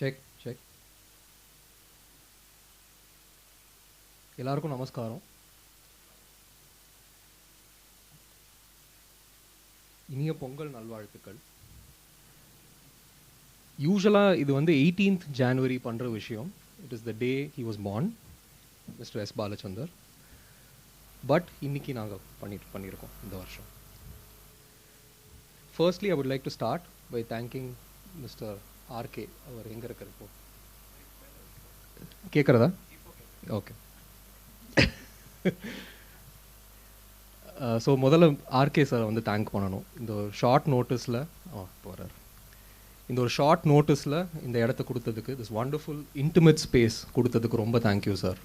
Check check. எல்லாருக்கும் நமஸ்காரம். இனிய பொங்கல் நல்வாழ்த்துக்கள். யூஸ்வலாக இது வந்து 18th January பண்ணுற விஷயம். It is the day he was born, mister S Balachander. But இன்னைக்கு நாங்கள் பண்ணியிருக்கோம் இந்த வருஷம். Firstly I would like to start by thanking mister RK. அவர் எங்கே இருக்கிறப்போ கேட்குறதா? ஓகே. ஸோ முதல்ல ஆர்கே சாரை வந்து தேங்க் பண்ணணும். இந்த ஒரு ஷார்ட் நோட்டீஸில் போகிறார். இந்த ஒரு ஷார்ட் நோட்டீஸில் இந்த இடத்த கொடுத்ததுக்கு, திஸ் வண்டர்ஃபுல் இன்டிமேட் ஸ்பேஸ் கொடுத்ததுக்கு ரொம்ப thank you sir.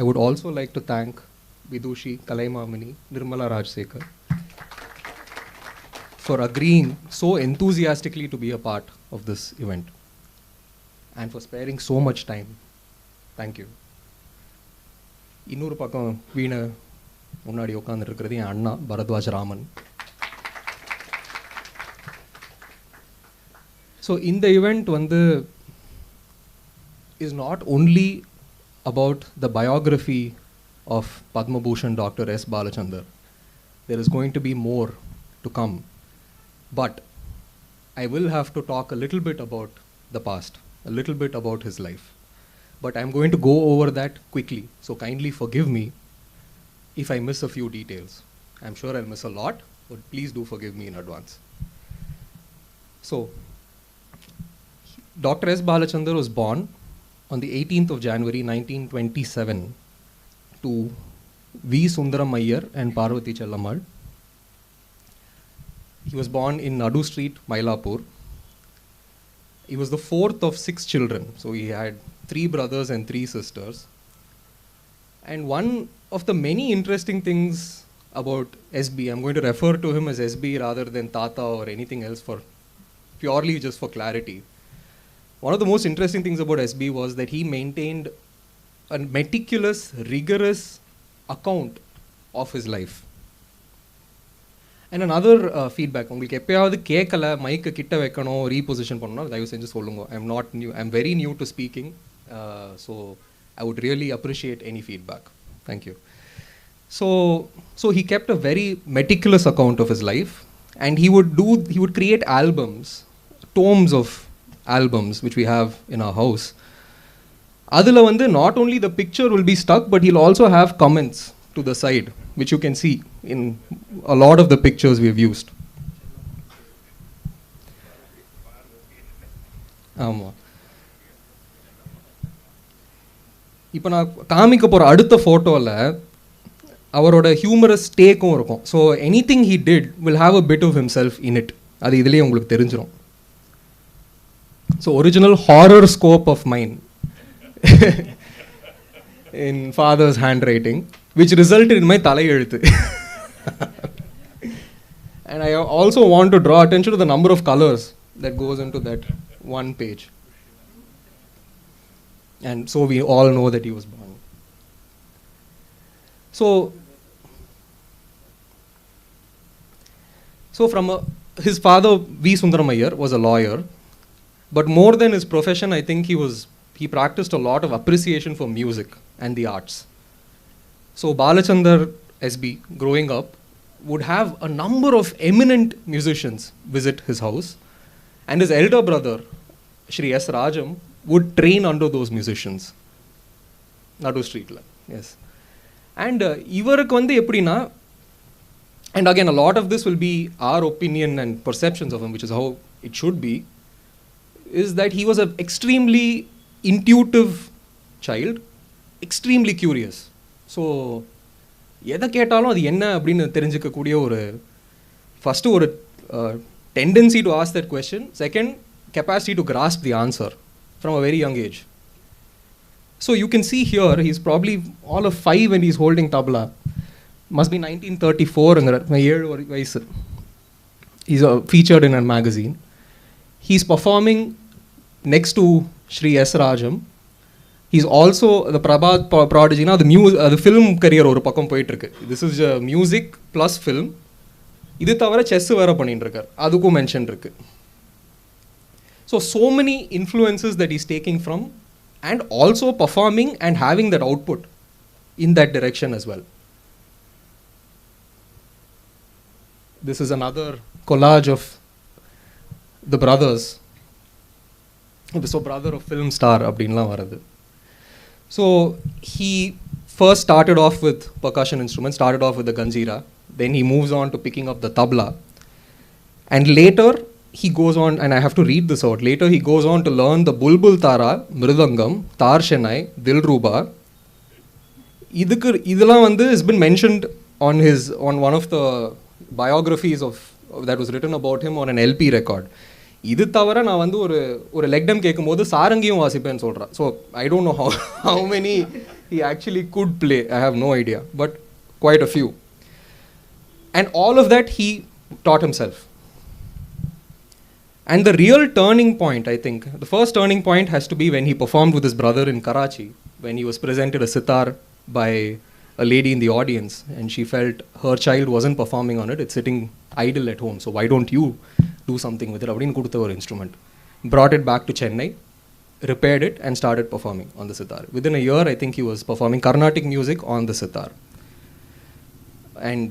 I would also like to thank Vidushi Kalaimamani Nirmala Rajasekar for agreeing so enthusiastically to be a part of this event and for sparing so much time. Thank you. இன்னொரு பக்கம் வீணை முன்னாடி உட்காந்துருக்கிறது என் அண்ணா Bradwaj Raman. So இந்த event வந்து is not only about the biography of Padma Bhushan Dr. S. Balachandar. There is going to be more to come. But I will have to talk a little bit about the past, a little bit about his life. But I'm going to go over that quickly, so kindly forgive me if I miss a few details. I'm sure I'll miss a lot, but please do forgive me in advance. So, Dr. S. Balachandar was born on the 18th of January 1927 to V. Sundaram Iyer and Parvati Chellamal. He was born in Nadu Street, Mylapore. He was the fourth of 6 children, so he had 3 brothers and 3 sisters. And one of the many interesting things about SB, I'm going to refer to him as SB rather than Tata or anything else for purely just for clarity. One of the most interesting things about SB was that he maintained a meticulous, rigorous account of his life. And another feedback, உங்களுக்கு எப்பயாவது கேட்கல மைக்கை கிட்ட வைக்கணும் reposition பண்ணணும் தயவு செஞ்சு சொல்லுங்க. I'm very new to speaking, so I would really appreciate any feedback. Thank you. So he kept a very meticulous account of his life, and he would create albums, tomes of albums which we have in our house. Adula vandu not only the picture will be stuck, but he'll also have comments to the side which you can see in a lot of the pictures we have used. ஆமா, இப்போ நான் காமிக்க போகிற அடுத்த ஃபோட்டோவில் அவரோட humorous டேக்கும் இருக்கும். So anything he did will have a bit of himself in it. அது இதுலேயே உங்களுக்கு தெரிஞ்சிடும். So original horror scope of mine in father's handwriting, which resulted in my Talayeluthu. And I also want to draw attention to the number of colors that goes into that one page. And so we all know that he was born. So from his father V. Sundaram Iyer was a lawyer. But more than his profession, I think he practiced a lot of appreciation for music and the arts. So Balachandar SB, growing up, would have a number of eminent musicians visit his house, and his elder brother, Shri S. Rajam, would train under those musicians. Nadu Street, yes. And ivarukku vandu eppadina, and again a lot of this will be our opinion and perceptions of him, which is how it should be, is that he was an extremely intuitive child, extremely curious. So எதை கேட்டாலும் அது என்ன அப்படின்னு தெரிஞ்சுக்கக்கூடிய ஒரு first ஒரு tendency to ask that question, second capacity to grasp the answer from a very young age. So you can see here he's probably all of 5 when he's holding tabla. Must be 1934 my 7 வயசு. He's featured in a magazine. He's performing next to Shri S. Rajam. He's also the Prabhat Prodigy. Now the film career oru pakkam poittirukku. This is music plus film. இது தவிர chess வேறு பண்ணிட்டு இருக்கார், அதுக்கும் mention இருக்கு. So many influences that he's taking from and also performing and having that output in that direction as well. This is another collage of the brothers. So brother of film star அப்படின்லாம் வருது. So he first started off with percussion instruments, started off with the ganjira, then he moves on to picking up the tabla, and later he goes on, and I have to read this out, later he goes on to learn the bulbul tara, mridangam, tar shenai, dilruba. இதெல்லாம் வந்து has been mentioned on one of the biographies of that was written about him on an LP record. இது தவிர நான் வந்து ஒரு லெக்டம் கேட்கும்போது சாரங்கியும் வாசிப்பேன்னு சொல்கிறேன். So I don't no how many he actually could play. I have no idea, but quite a few. And all of that he taught himself. And the real turning point, I think, the first turning point has to be when he performed with his brother in Karachi, when he was presented a sitar by a lady in the audience, and she felt her child wasn't performing on it, it's sitting idle at home, so why don't you do something with it? Avadin kudutha or instrument. Brought it back to Chennai, repaired it, and started performing on the sitar. Within a year, I think he was performing Carnatic music on the sitar. And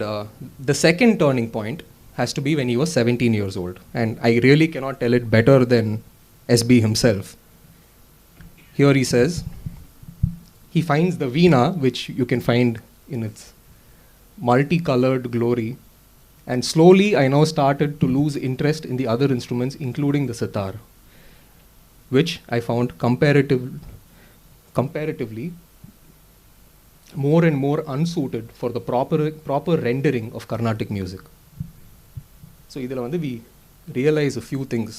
the second turning point has to be when he was 17 years old. And I really cannot tell it better than SB himself. Here he says, he finds the veena, which you can find in its multicolored glory, and slowly I now started to lose interest in the other instruments, including the sitar, which I found comparatively more and more unsuited for the proper rendering of Carnatic music. So idhula vandu we realize a few things.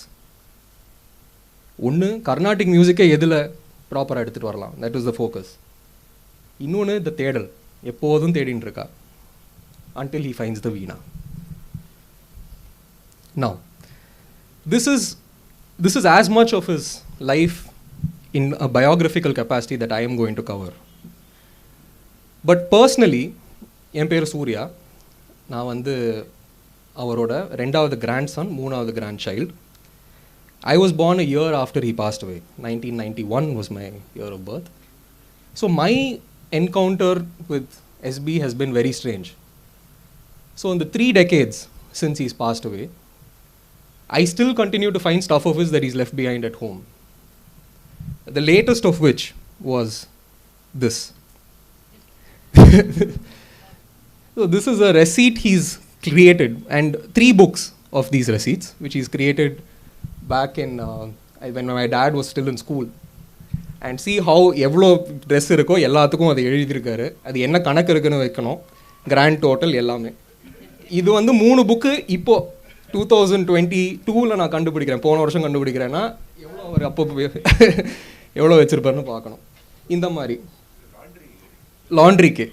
One, Carnatic music edula proper எடுத்துட்டு வரலாம், that was the focus. இன்னொன்று the தேடல், எப்போதும் தேடின்னு இருக்கா until he finds the veena. Now this is as much of his life in a biographical capacity that I am going to cover. But personally, என் பேர் சூர்யா, நான் வந்து அவரோட ரெண்டாவது grandson, மூணாவது grandchild. I was born a year after he passed away. 1991 was my year of birth. So my encounter with SB has been very strange. So in the 3 decades since he's passed away, I still continue to find stuff of his that he's left behind at home. The latest of which was this. So this is a receipt he's created, and 3 books of these receipts which he's created back in when my dad was still in school. And see how எவ்வளோ dress இருக்கோ எல்லாத்துக்கும் அதை எழுதியிருக்காரு, அது என்ன கணக்கு இருக்குன்னு வைக்கணும், கிராண்ட் டோட்டல் எல்லாமே. இது வந்து 3 புக்கு இப்போது 2022 நான் கண்டுபிடிக்கிறேன், போன வருஷம் கண்டுபிடிக்கிறேன்னா எவ்வளோ அவர் அப்போ எவ்வளோ வச்சுருப்பாருன்னு பார்க்கணும். இந்த மாதிரி லாண்ட்ரிக்கு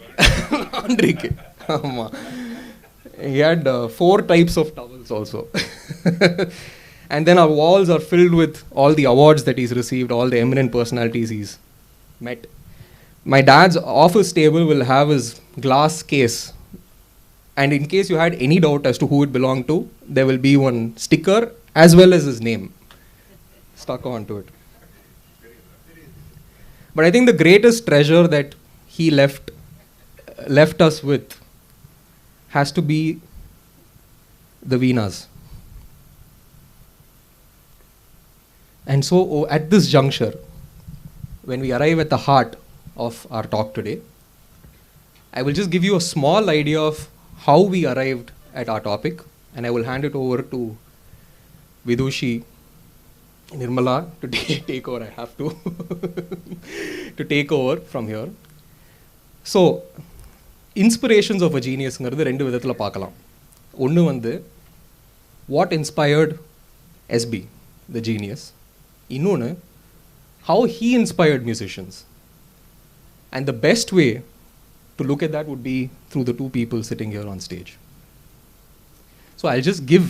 ஆமாம், he had 4 types of towels also. And then our walls are filled with all the awards that he's received, all the eminent personalities he's met. My dad's office table will have his glass case, and in case you had any doubt as to who it belonged to, there will be one sticker as well as his name stuck onto it. But I think the greatest treasure that he left us with has to be the veenas. And so at this juncture, when we arrive at the heart of our talk today, I will just give you a small idea of how we arrived at our topic, and I will hand it over to Vidushi Nirmala to take over. I have to to take over from here. So inspirations of a geniusங்கிறது 2 விதத்தில் பார்க்கலாம். ஒன்று வந்து what inspired SB, the genius. இன்னொன்று how he inspired musicians. And the best way to look at that would be through the 2 people sitting here on stage. So I'll just give,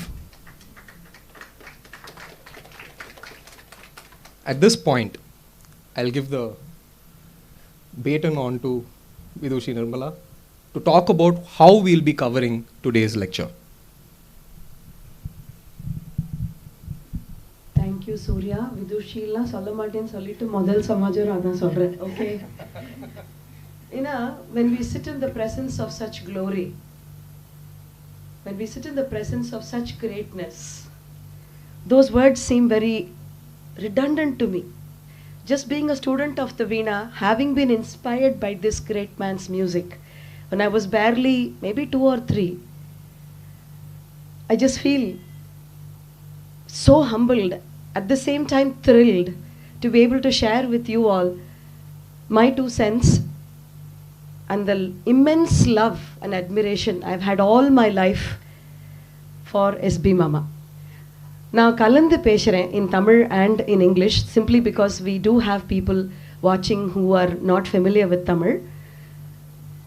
at this point, I'll give the baton on to Vidushi Nirmala to talk about how we'll be covering today's lecture. Surya, Vidushila, Solamatin, Solitu, Model Samajar, Adha Solre. Okay. When we sit in the presence of such glory, when we sit in the presence of such greatness, those words seem very redundant to me. Just being a student of the Veena, having been inspired by this great man's music, when I was barely maybe 2 or 3, I just feel so humbled, at the same time thrilled to be able to share with you all my 2 cents and the immense love and admiration I've had all my life for SB Mama. Now, kalandu pesren in Tamil and in English simply because we do have people watching who are not familiar with Tamil.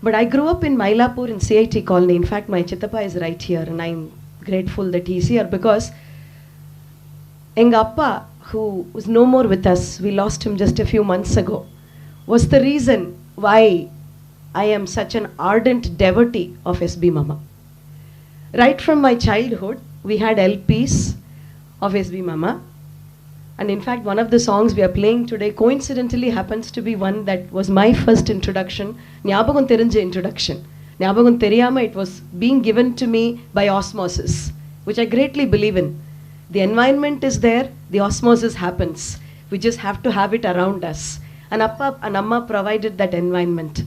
But I grew up in Mylapore in CIT colony. In fact, my Chittappa is right here and I'm grateful that he's here because Enga Appa, who was no more with us, we lost him just a few months ago, was the reason why I am such an ardent devotee of SB Mama. Right from my childhood, we had LPs of SB Mama. And in fact, one of the songs we are playing today coincidentally happens to be one that was my first introduction, Nyabagam Therinja introduction. Nyabagam Theriyama, it was being given to me by osmosis, which I greatly believe in. The environment is there, the osmosis happens. We just have to have it around us. And Appa and Amma provided that environment.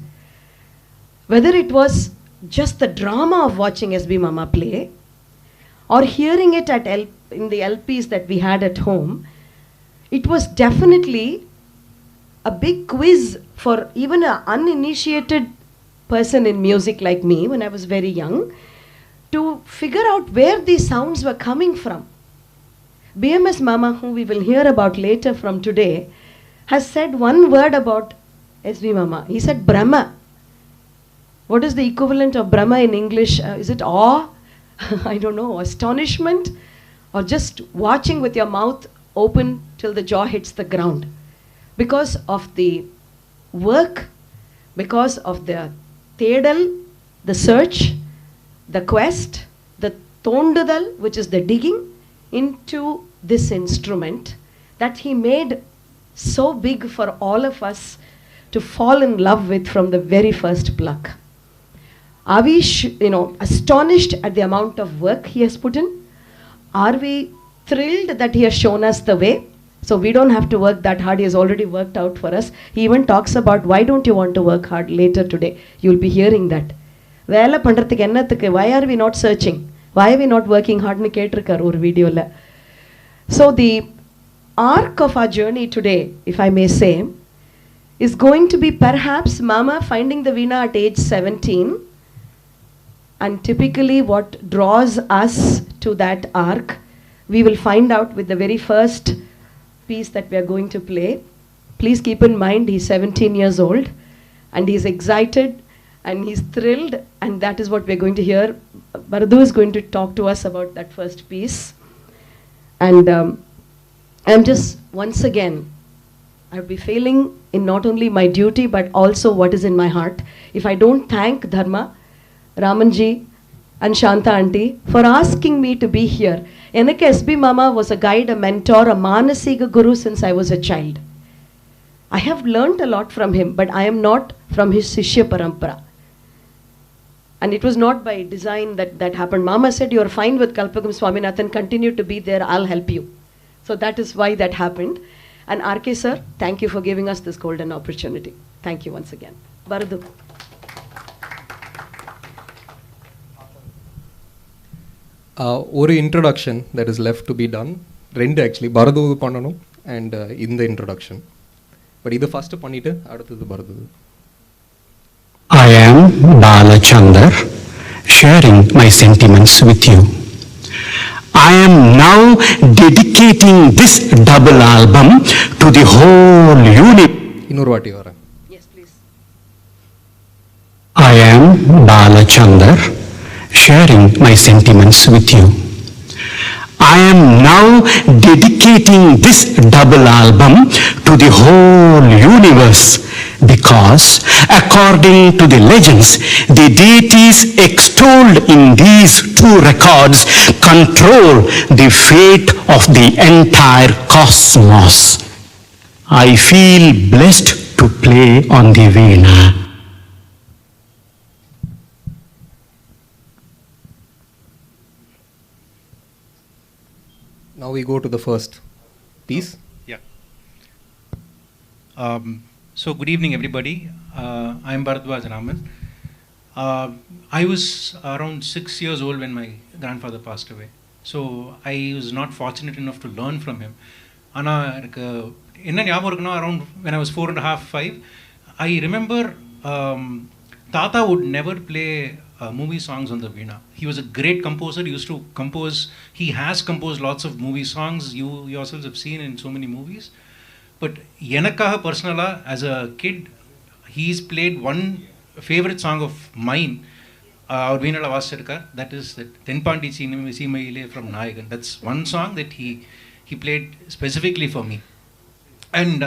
Whether it was just the drama of watching SB Mama play, or hearing it in the LPs that we had at home, it was definitely a big quiz for even an uninitiated person in music like me when I was very young to figure out where these sounds were coming from. BMS Mama, whom we will hear about later from today, has said one word about SB Mama. He said Brahma. What is the equivalent of Brahma in English? Is it awe? I don't know, astonishment? Or just watching with your mouth open till the jaw hits the ground. Because of the work, because of the thedal, the search, the quest, the tondudal, which is the digging into this instrument that he made so big for all of us to fall in love with from the very first pluck. Are we, astonished at the amount of work he has put in? Are we thrilled that he has shown us the way? So we don't have to work that hard. He has already worked out for us. He even talks about why don't you want to work hard later today. You'll be hearing that. Vela pandrathuku ennathukku, why are we not searching? Why are we not working hard? Nu ketirukar or video la. So the arc of our journey today, if I may say, is going to be perhaps Mama finding the Veena at age 17. And typically what draws us to that arc, we will find out with the very first piece that we are going to play. Please keep in mind he's 17 years old and he's excited and he's thrilled, and that is what we're going to hear. Baradu is going to talk to us about that first piece. And I'm just, once again, I'll be failing in not only my duty but also what is in my heart if I don't thank Dharma, Ramanji and Shanta Auntie for asking me to be here. Enakku SB Mama was a guide, a mentor, a Manasiga Guru since I was a child. I have learnt a lot from him, but I am not from his Shishya Parampara. And it was not by design that happened. Mama said, you are fine with Kalpagam Swaminathan, continue to be there, I'll help you. So that is why that happened. And RK sir, thank you for giving us this golden opportunity. Thank you once again. Baradu. ஒரு introduction that is left to be done. ரெண்டு actually, பரது பண்ணணும் and இந்த introduction. But இது first பண்ணிட்டு அடுத்தது பரது. I am Balachandar, sharing my sentiments with you. I am now dedicating this double album to the whole universe. இன்னொரு வாட்டி வரேன். Yes, please. I am Balachandar, sharing my sentiments with you. I am now dedicating this double album to the whole universe because, according to the legends, the deities extolled in these two records control the fate of the entire cosmos. I feel blessed to play on the veena. Now we go to the first piece. Yeah. So good evening, everybody. I'm Bradwaj Raman. I was around 6 years old when my grandfather passed away. So I was not fortunate enough to learn from him. Around when I was 4.5, 5, I remember Tata would never play movie songs on the veena. He was a great composer. He used to compose. He has composed lots of movie songs. You yourselves have seen in so many movies. But Yanakaha personala, as a kid, he's played one favorite song of mine, VEENA Rajasekar. That is that Tenpandi Seemaile from Nayagan. That's one song that he played specifically for me. And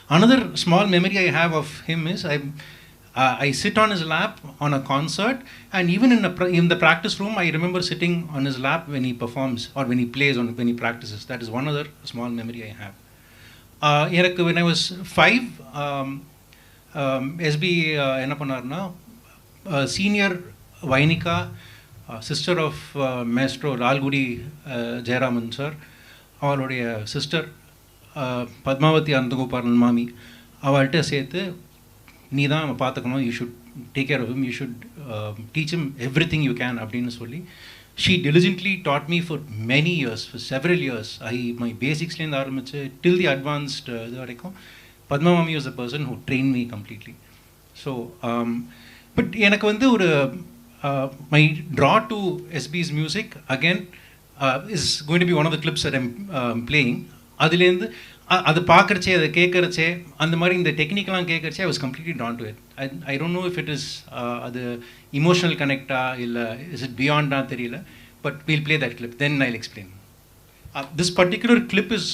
another small memory I have of him is I sit on his lap on a concert, and even in the practice room, I remember sitting on his lap when he performs or when he plays or when he practices. That is one other small memory I have. When I was 5, SB enna pannarna, senior Vainika, sister of Maestro Lalgudi Jayaraman sir, அவளுடைய sister Padmavati Anandagopalan Mami, அவள்கிட்ட சேர்த்து நீ தான் பார்த்துக்கணும், you should take care of him, you should teach him everything you can அப்படின்னு சொல்லி she diligently taught me for many years, for several years. My basicsலேருந்து ஆரம்பிச்சு till the advanced இது வரைக்கும் Padma Mami was the person who trained me completely. So but எனக்கு வந்து ஒரு my draw to SB's music again is going to be one of the clips that I'm playing. அதுலேருந்து அது பார்க்குறச்சே அதை கேட்குறச்சே அந்த மாதிரி இந்த டெக்னிக்கெலாம் கேட்குறச்சே I was completely drawn to it. I don't know if it is அது emotional connectா இல்லை is it beyond தெரியல, but we'll play that clip, then I'll explain. This particular clip is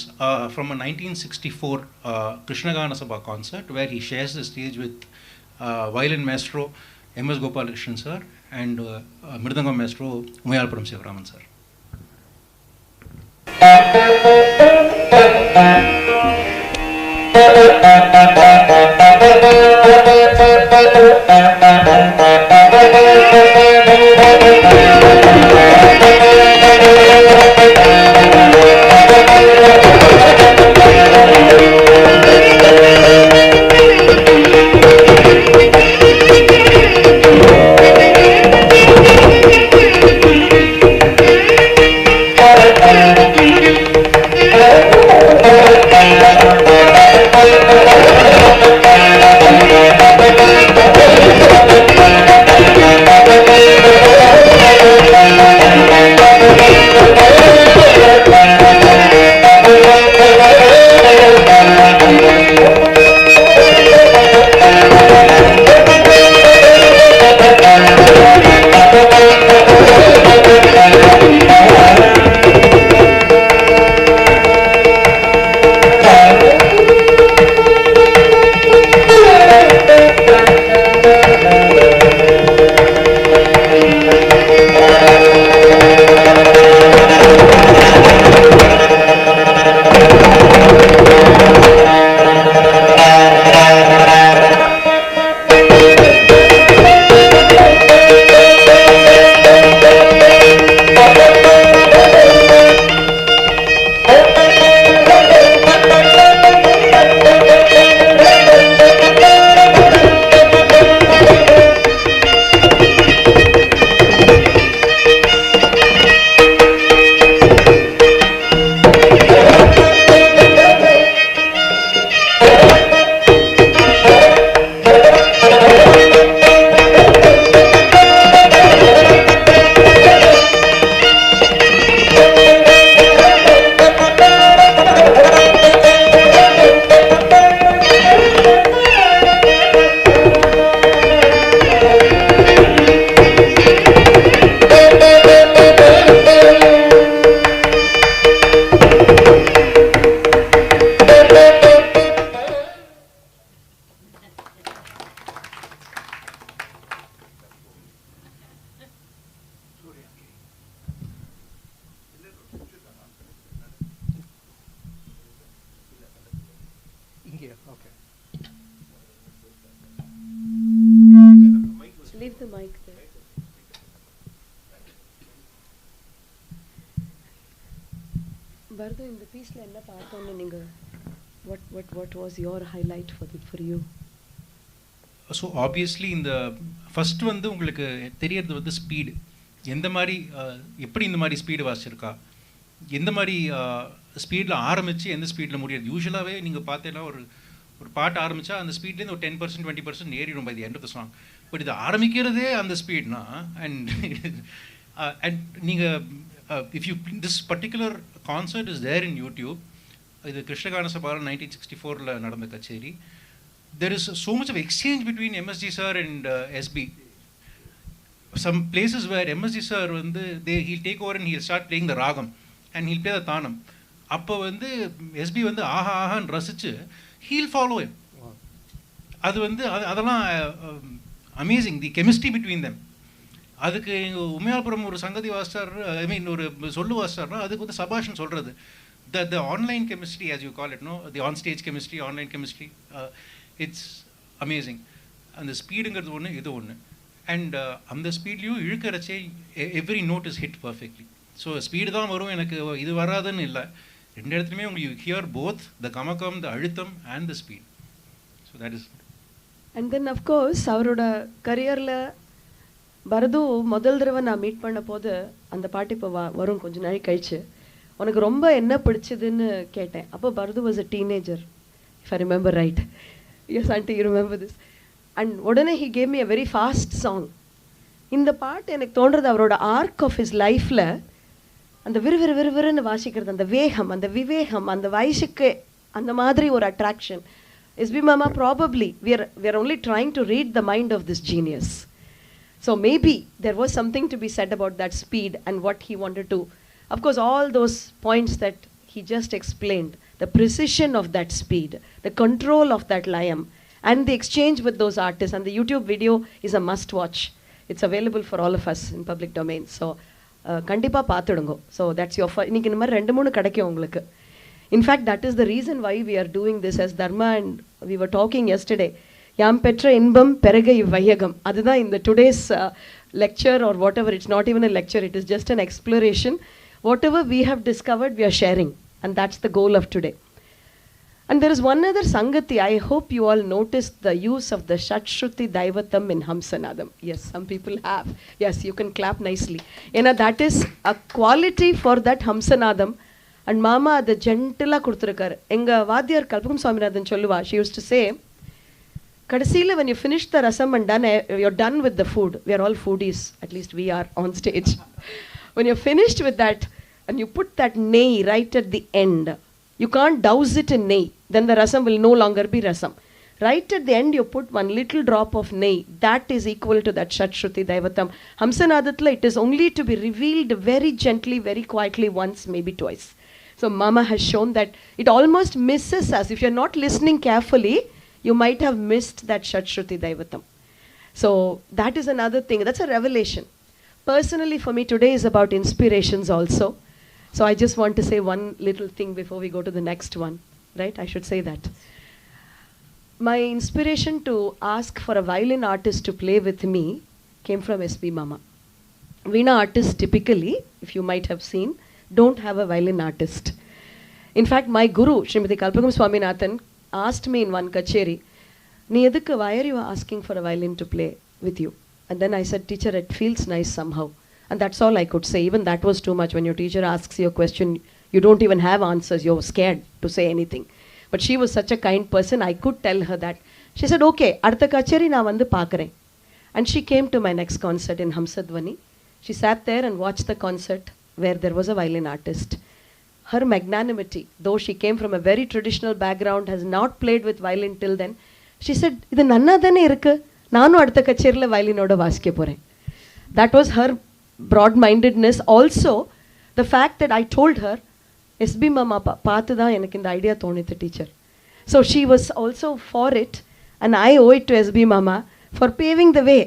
from a 1964 Krishnagana Sabha concert where he shares the stage with violin maestro M.S. Gopalakrishnan sir and Mridangam maestro Umayalapuram Sivaraman sir. Thank you. Bhardu, in the piece la enna paathonu ninga what was your highlight for you? So obviously இந்த first வந்து உங்களுக்கு தெரியறது வந்து speed. எந்த மாதிரி எப்படி இந்த மாதிரி ஸ்பீடு வாசிச்சிருக்கா, எந்த மாதிரி ஸ்பீடில் ஆரம்பித்து எந்த ஸ்பீடில் முடியாது. யூஸ்வலாகவே நீங்கள் பார்த்தீங்கன்னா ஒரு பாட்டு ஆரம்பித்தா அந்த ஸ்பீட்லேருந்து ஒரு 10% 20% ஏறிடும் by the end of the song. But இது ஆரம்பிக்கிறதே அந்த ஸ்பீட்னா அண்ட் நீங்கள் if you this particular concert is there in YouTube. இது கிருஷ்ணகான சபாவில் 1964 நடந்த கச்சேரி. There is so much of exchange between MSG sir and SB. Some places where MSG sir he'll take over and he'll start playing the ragam and he'll play the tanam. அப்போ SB ஆஹா ஆஹான்னு ரசிச்சு he'll follow him. அது அதெல்லாம் amazing, தி chemistry between them. அதுக்கு எங்கள் உமையாபுரம் ஒரு சங்கதி வாஸ்டர், ஐ மீன் ஒரு சொல்லு வாஸ்டர்னா அதுக்கு சபாஷன் சொல்கிறது. The online chemistry, as you call it, no, the on-stage chemistry, online chemistry, it's amazing. அந்த ஸ்பீடுங்கிறது ஒன்று, இது ஒன்று. அண்ட் அந்த ஸ்பீட்லேயும் இழுக்கிறச்சே every note is hit perfectly. So speed தான் வரும், எனக்கு இது வராதுன்னு இல்லை. ரெண்டு இடத்துலையுமே உங்களுக்கு you hear both the gamakam, the அழுத்தம் and the speed. So that is. And then of course அவரோட கரியரில் பரது முதல் தடவை நான் மீட் பண்ண போது அந்த பாட்டு இப்போ வரும் கொஞ்சம் நாள் கழிச்சு. உனக்கு ரொம்ப என்ன பிடிச்சதுன்னு கேட்டேன். அப்போ Bharath was a teenager, if I remember right. Yes aunty, you remember this. And உடனே he gave me a very fast song. இந்த பாட்டு எனக்கு தோன்றது அவரோட ஆர்க் ஆஃப் ஹிஸ் லைஃப்பில் அந்த விறுவிறுன்னு வாசிக்கிறது, அந்த வேகம், அந்த விவேகம், அந்த வயசுக்கு அந்த மாதிரி ஒரு அட்ராக்ஷன். எஸ்பி மாமா probably we are only trying to read the mind of this genius. So maybe there was something to be said about that speed and what he wanted to. Of course, all those points that he just explained, the precision of that speed, the control of that lyam, and the exchange with those artists. And the YouTube video is a must watch. It's available for all of us in public domain. So கண்டிப்பாக பார்த்துடுங்க. So that's your இன்னைக்கு இந்த மாதிரி 2-3 கிடைக்கும் உங்களுக்கு. In fact, that is the reason why we are doing this as Dharma, and we were talking yesterday. Yam petra inbam peraga ivayagam. Adudha in the today's lecture or whatever, it's not even a lecture, it is just an exploration. Whatever we have discovered, we are sharing, and that's the goal of today. And there is one other sangati. I hope you all noticed the use of the Shatshruti Daivatam in Hamsanadam. Yes, some people have. Yes, you can clap nicely. That is a quality for that Hamsanadam. And Mama the gentle kuduthirukar. Enga Vadiyar Kalpakam Swaminathan Cholluva, she used to say, Kadasila, when you finish the rasam and done, you're done with the food. We are all foodies, at least we are on stage. When you're finished with that and you put that nei right at the end, you can't douse it in nei, then the rasam will no longer be rasam. Right at the end, you put one little drop of nei. That is equal to that Shatshruti Daivatam. Hamsanadathla, it is only to be revealed very gently, very quietly, once, maybe twice. So Mama has shown that it almost misses us. If you're not listening carefully, you might have missed that Shatshruti Daivatam. So that is another thing. That's a revelation. Personally, for me, today is about inspirations also. So I just want to say one little thing before we go to the next one. Right? I should say that. My inspiration to ask for a violin artist to play with me came from SB Mama. Veena artists typically, if you might have seen, don't have a violin artist. In fact, my guru, Srimati Kalpakam Swaminathan, asked me in one kacheri, why are you asking for a violin to play with you? And then I said, teacher, it feels nice somehow. And that's all I could say. Even that was too much. When your teacher asks you a question, you don't even have answers. You're scared to say anything. But she was such a kind person, I could tell her that. She said, okay, adutha kacheri na vandu paakren. And she came to my next concert in Hamsadvani. She sat there and watched the concert where there was a violin artist. Her magnanimity, though she came from a very traditional background, has not played with violin till then. She said, idu nanna thane irukku, nanu adutha kacheriல violinoda vasikka poren. That was her broad-mindedness. Also, the fact that I told her, SB Mama paathu da enak indha idea thonithu teacher. So she was also for it, and I owe it to SB Mama for paving the way.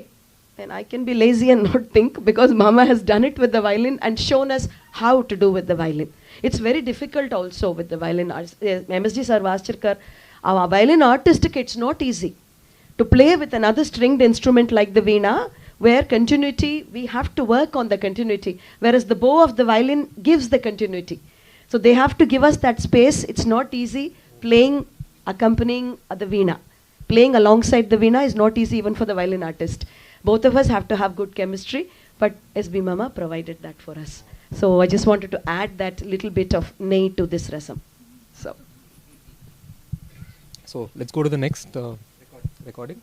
And I can be lazy and not think, because Mama has done it with the violin and shown us how to do with the violin. It's very difficult also with the violin. MSG Sir Vaschirkar, our violin artist, it's not easy to play with another stringed instrument like the veena, where continuity, we have to work on the continuity, whereas the bow of the violin gives the continuity. So they have to give us that space. It's not easy playing, accompanying the veena. Playing alongside the veena is not easy even for the violin artist. Both of us have to have good chemistry, but SB Mama provided that for us. So I just wanted to add that little bit of nay to this rasam. So let's go to the next recording.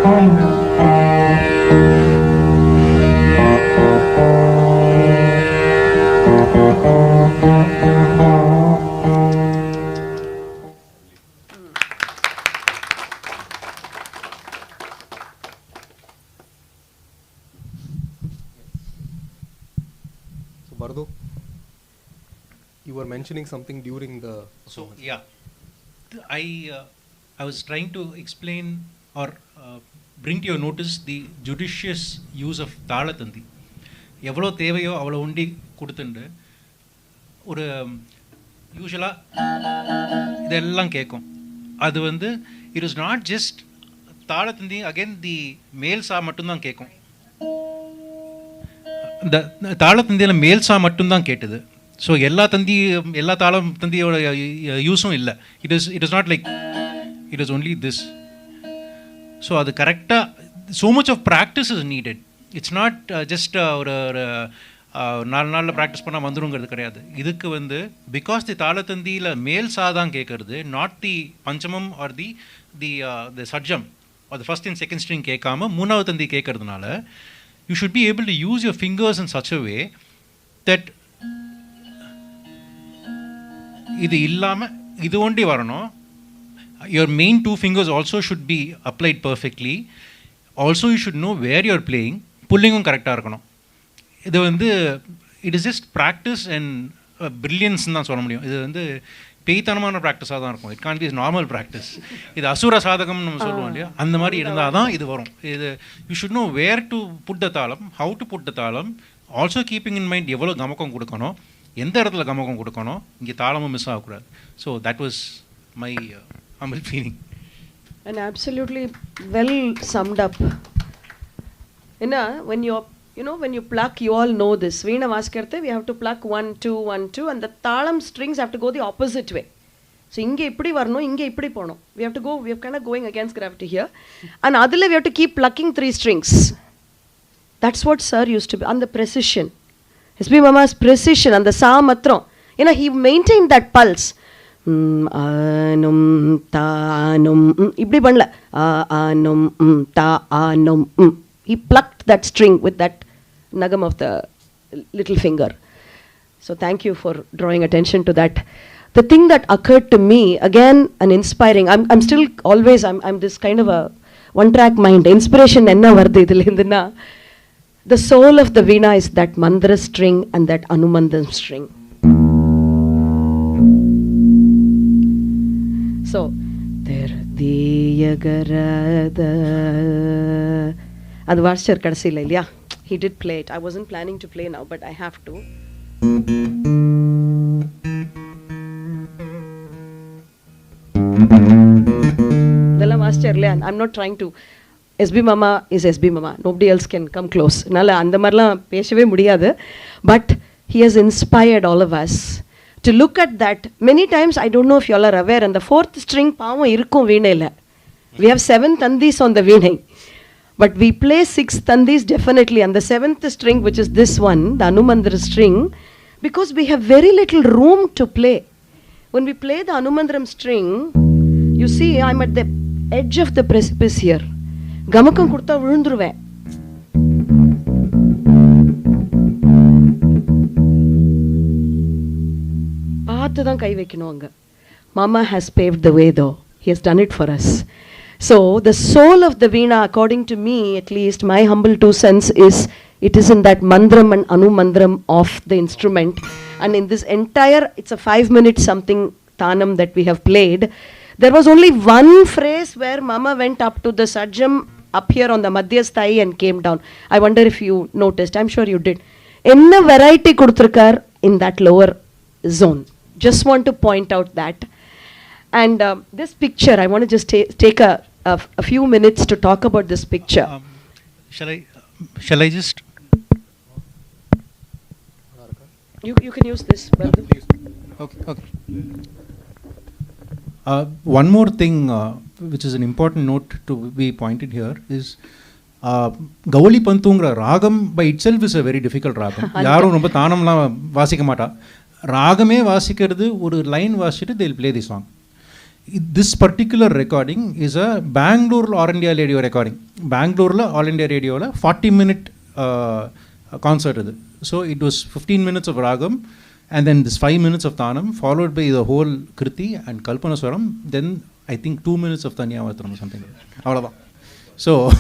Bardo, you were mentioning something during the performance. So yeah, I was trying to explain or bring to your notice the judicious use of தாளத்தந்தி. எவ்வளோ தேவையோ அவ்வளோ உண்டி கொடுத்துண்டு ஒரு யூஸ்வலாக இதெல்லாம் கேட்கும். அது வந்து இட் இஸ் நாட் ஜஸ்ட் தாளத்தந்தி, அகெயின் தி மேல் சா மட்டும்தான் கேட்கும். இந்த தாளத்தந்தியில் மேல் சா மட்டும்தான் கேட்டது. ஸோ எல்லா தாளம் தந்தியோட யூஸும் இல்லை. It is not like it is only this. So அது கரெக்டாக so much of practice is needed. It's not just ஒரு 4 நாளில் ப்ராக்டிஸ் பண்ணால் வந்துருங்கிறது கிடையாது. இதுக்கு வந்து பிகாஸ் தி தாளத்தந்தியில் மேல் சா தான் கேட்குறது, not the panchamam or the shadjam or the first and second string கேட்காம 3வது தந்தி கேட்கறதுனால you should be able to use your fingers in such a way that இது இல்லாம இது ஒண்டி வரணும். Your main 2 fingers also should be applied perfectly. Also you should know where you are playing. புல்லிங்கும் கரெக்டாக இருக்கணும். இது வந்து it is just practice and brilliance தான் சொல்ல முடியும். இது வந்து பேய்த்தனமான ப்ராக்டிஸாக தான் இருக்கும். It can't be normal practice. இது அசுர சாதகம்னு நம்ம சொல்லுவோம் இல்லையா, அந்த மாதிரி இருந்தால் தான் இது வரும். இது you should know where to put the தாளம், ஹவு டு புட் த தாளம், ஆல்சோ கீப்பிங் இன் மைண்ட் எவ்வளோ கமக்கம் கொடுக்கணும், எந்த இடத்துல கமக்கம் கொடுக்கணும், இங்கே தாளமும் மிஸ் ஆகக்கூடாது. So that was my humble feeling. And absolutely well summed up. When you pluck, you all know this. Veena Vaskarte, we have to pluck 1, 2, 1, 2, and the thalam strings have to go the opposite way. So, inge ippadi varano, inge ippadi pono. We are kind of going against gravity here. And adile we have to keep plucking 3 strings. That's what Sir used to be, and the precision. SB Mama's precision, and the sa matram. He maintained that pulse. Anum, ta, anum, ippadi panla. Anum, ta, anum. He plucked that string with that nagam of the little finger. So thank you for drawing attention to that. The thing that occurred to me, again, an inspiring, I'm still always, I'm this kind of a one-track mind. Inspiration enna vardu idilindna. The soul of the veena is that mandra string and that anumandam string. So, there diyagarada. அது வாசிச்சார் கடைசியில் இல்லையா? He did play it. I wasn't planning to play now, but I have to. இதெல்லாம் வாசிச்சார் இல்லையா? I'm not trying to. SB Mama is SB Mama. Nobody else can come close. அதனால் அந்த மாதிரிலாம் பேசவே முடியாது. But he has inspired all of us to look at that. Many times, I don't know if you all are aware, and the 4th string பாவம் இருக்கும் வீணையில். We have 7 tandis on the வீணை. But we play 6 tandis definitely, and the 7th string, which is this one, the Anumandra string, because we have very little room to play. When we play the Anumandram string, you see, I'm at the edge of the precipice here. Gamakam kurtha vizhunduruven. Paathu dhaan kai vekkணும் anga. Mama has paved the way though. He has done it for us. So the soul of the veena, according to me, at least my humble 2 cents, is it is in that mandram and anumandram of the instrument. And in this entire, it's a 5-minute something tanam that we have played. There was only one phrase where Mama went up to the sajam up here on the madhyasthai and came down. I wonder if you noticed. I'm sure you did. Enna variety kuduthirukar in that lower zone. Just want to point out that. And this picture, I want to just take a few minutes to talk about this picture. Shall I just? You can use this. Okay. One more thing, which is an important note to be pointed here, is Gavali Pantungra Ragam by itself is a very difficult ragam. Yaru romba thanamla vasika maata. Ragame vasikiradu oru line vasichittu they'll play the song. this particular recording is a Bangalore All India Radio recording. Bangalore All India Radio 40-minute concert. So it was 15 minutes of ragam, and then this 5 minutes of Tanam, followed by the whole Kriti and Kalpanaswaram, then I think 2 minutes of Tanyavatram or something like that. So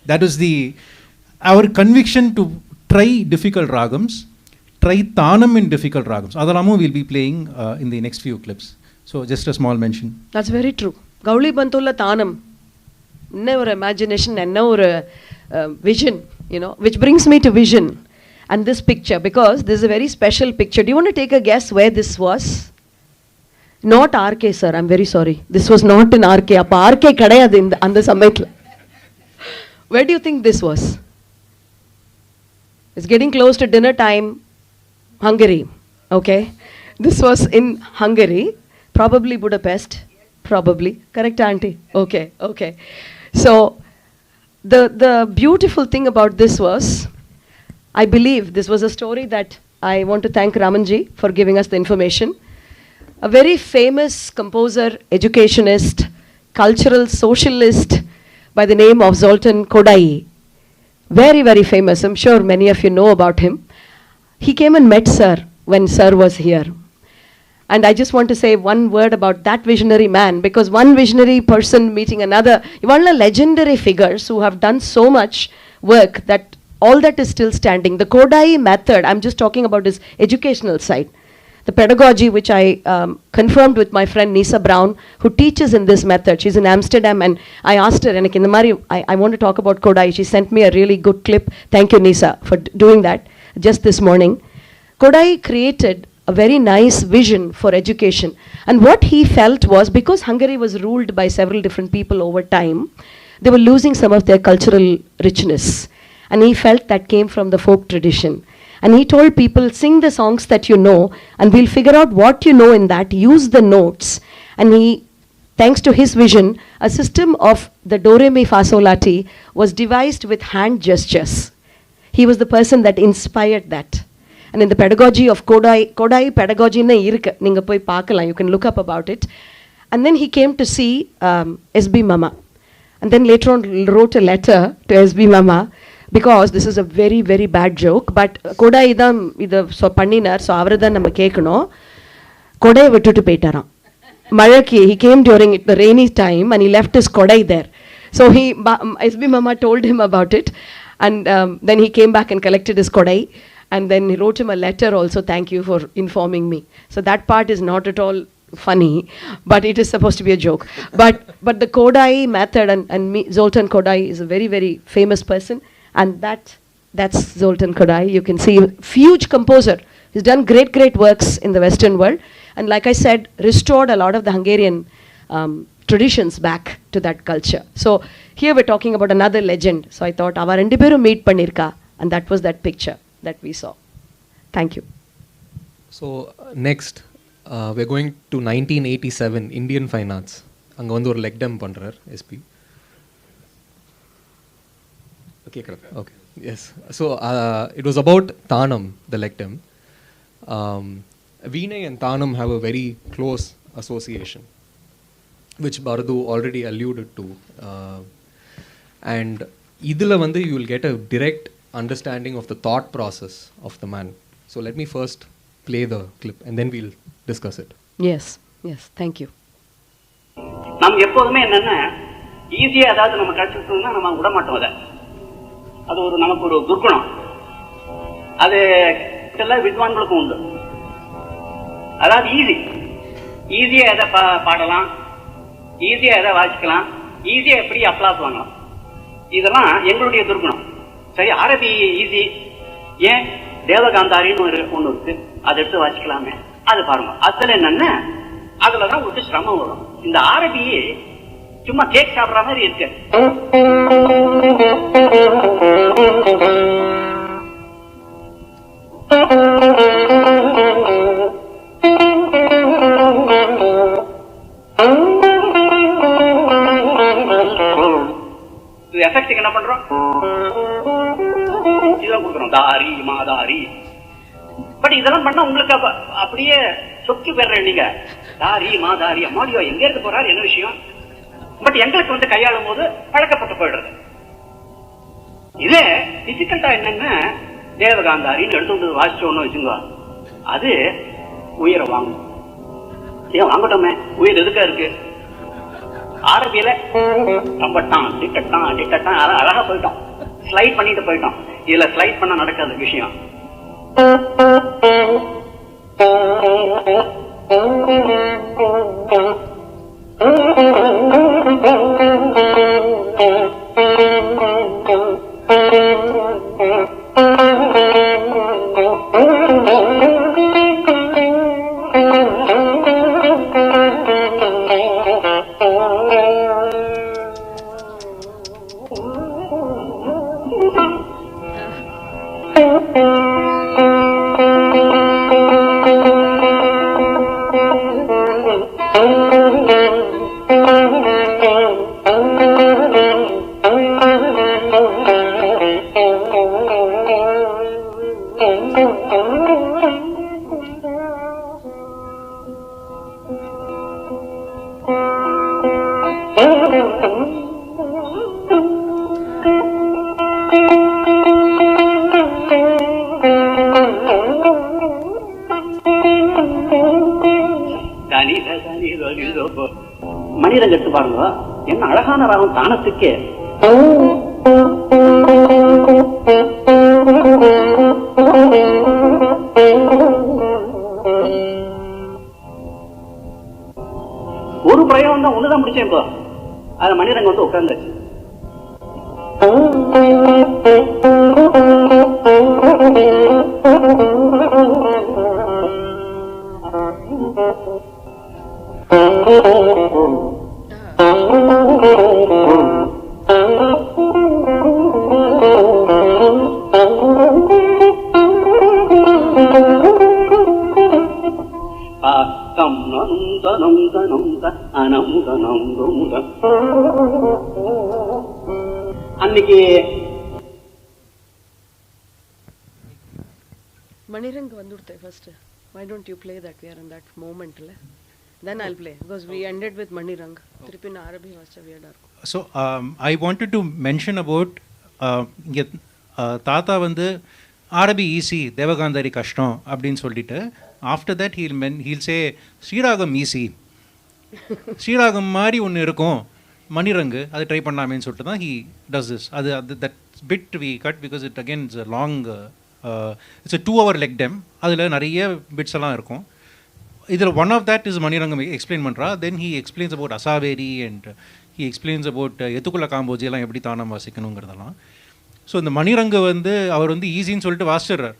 that was our conviction to try difficult ragams, try Tanam in difficult ragams. Adalamu we'll be playing in the next few clips. So just a small mention. That's very true. Gauli Bantulla Tanam. Never imagination and never vision, which brings me to vision and this picture, because this is a very special picture. Do you want to take a guess where this was? Not RK, sir. I'm very sorry. This was not in RK. Appa RK kadayadu and the samayathla. Where do you think this was? It's getting close to dinner time. Hungary. Okay. This was in Hungary. Probably Budapest. Probably. Correct, auntie? Okay. So, the beautiful thing about this was, I believe this was a story that I want to thank Ramanji for giving us the information. A very famous composer, educationist, cultural socialist by the name of Zoltan Kodai. Very, very famous. I'm sure many of you know about him. He came and met Sir when Sir was here. And I just want to say one word about that visionary man, because one visionary person meeting another, one of legendary figures who have done so much work that all that is still standing. The Kodai method, I'm just talking about his educational side. The pedagogy, which I confirmed with my friend Nisa Brown, who teaches in this method. She's in Amsterdam, and I asked her, I want to talk about Kodai. She sent me a really good clip. Thank you, Nisa, for doing that just this morning. Kodai created a very nice vision for education. And what he felt was, because Hungary was ruled by several different people over time, they were losing some of their cultural richness. And he felt that came from the folk tradition. And he told people, sing the songs that you know, and we'll figure out what you know in that, use the notes. And he, thanks to his vision, a system of the Do Re Mi Fa Sol La Ti was devised with hand gestures. He was the person that inspired that. And in the pedagogy of Kodai pedagogy na irukku, ninga poi paakalam, you can look up about it. And then he came to see SB Mama. And then later on wrote a letter to SB Mama, because this is a very, very bad joke, but Kodai idam idu so panninar, so avaradha nama kekano. Kodai vittu peitaram. Malaki, he came during the rainy time and he left his Kodai there. So SB Mama told him about it, and then he came back and collected his Kodai. And then he wrote him a letter also, thank you for informing me. So that part is not at all funny, but it is supposed to be a joke. But the Kodai method, and Zoltan Kodai is a very, very famous person. And that's Zoltan Kodai. You can see, huge composer. He's done great works in the Western world. And like I said, restored a lot of the Hungarian traditions back to that culture. So here we're talking about another legend. So I thought, our rendu peru meet pannirka, and that was that picture that we saw. Thank you. So next, we're going to 1987, Indian Fine Arts. Anga vandu or leg dem pandrar SP. Okay, yes. So it was about Tanam, the leg dem. Veena and Tanam have a very close association, which Bardu already alluded to. And idhula vandu you will get a direct understanding of the thought process of the man. So let me first play the clip and then we'll discuss it. Yes, thank you. நமக்கு எப்போதுமே என்னன்னா, ஈஸியா ஏதாவது நம்ம கிடைச்சிட்டோம்னா நம்ம விட மாட்டோம். அது நமக்கு ஒரு துர்குணம். அது எல்லா வித்வான்களுக்கும் உண்டு. அதாவது ஈஸியா எதை பாடலாம், ஈஸியா எதை வாசிக்கலாம், ஈஸியா எப்படி அப்ளாஸ் வாங்கலாம், இதெல்லாம் எங்களுடைய துர்குணம். சரி, அரபி ஈஸி, ஏன் தேவகாந்தாரின்னு ஒண்ணு இருக்கு, அதை எடுத்து வாசிக்கலாமே, அது பாருங்க. அதுல என்னன்னா, அதுலதான் உங்களுக்கு சிரமம் வரும். இந்த அரபி சும்மா கேக் சாப்பிடுற மாதிரி இருக்கு. இது எஃபெக்ட் என்ன பண்றோம், இதான் கொடுக்குறோம், தாரி மாதாரி. பட் இதெல்லாம் பண்ணா உங்களுக்கு அப்படியே சொக்கி பெற நீங்க தாரி மாதாரி அம்மாடியோ எங்க இருந்து போறாரு என்ன விஷயம். பட் எங்களுக்கு வந்து கையாளும் போது பழக்கப்பட்டு போயிடுறது. இதே டிஃபிகல்ட்டா என்னன்னா தேவகாந்தாரின்னு எடுத்து வந்து வாசிச்சோன்னு வச்சுங்க, அது உயிரை வாங்கும். ஏன் வாங்கட்டோமே, உயிர் எதுக்கா இருக்கு. ஆரம்பியில ரொம்பட்டான் டிக்கட்டான் டிக்கட்டான் அழகா போயிட்டோம், ஸ்லைட் பண்ணிட்டு போயிட்டோம். இதுல ஸ்லைட் பண்ண நடக்காத விஷயம். மணிரங்க எடுத்து பாருங்க, என்ன அழகான ராகம் தானத்துக்கே. ஒரு பிரயோகம் தான் ஒண்ணுதான் முடிச்சேன். இப்போ அது மணிரங்க வந்து உட்கார்ந்துச்சு. அன்னைக்கு Manirang vandurthe first. Why don't you play that? We are in that moment. Then I'll play because we ended with Manirang. Tirupin Arabi vacha weird. So I wanted to mention about தாத்தா வந்து அரபி easy Devagandhari கஷ்டம் அப்படின்னு சொல்லிட்டு after that he'll say Sriragam easy, Sriragam மாதிரி ஒன்று இருக்கும் மணிரங்கு, அதை ட்ரை பண்ணாமேன்னு சொல்லிட்டு தான் ஹீ டஸ் திஸ். அது that bit we cut because it again it's long, it's a 2 hour lec dem. அதில் நிறைய பிட்ஸ் எல்லாம் இருக்கும். இதில் one of that is Manirangam explain பண்ணுறா. Then he explains about Asaveri and he explains about எத்துக்குள்ள காம்போஜி எல்லாம் எப்படி தானம் வாசிக்கணுங்கிறதெல்லாம். ஸோ இந்த மணிரங்கு வந்து அவர் வந்து ஈஸின்னு சொல்லிட்டு வாசிச்சிடுறார்.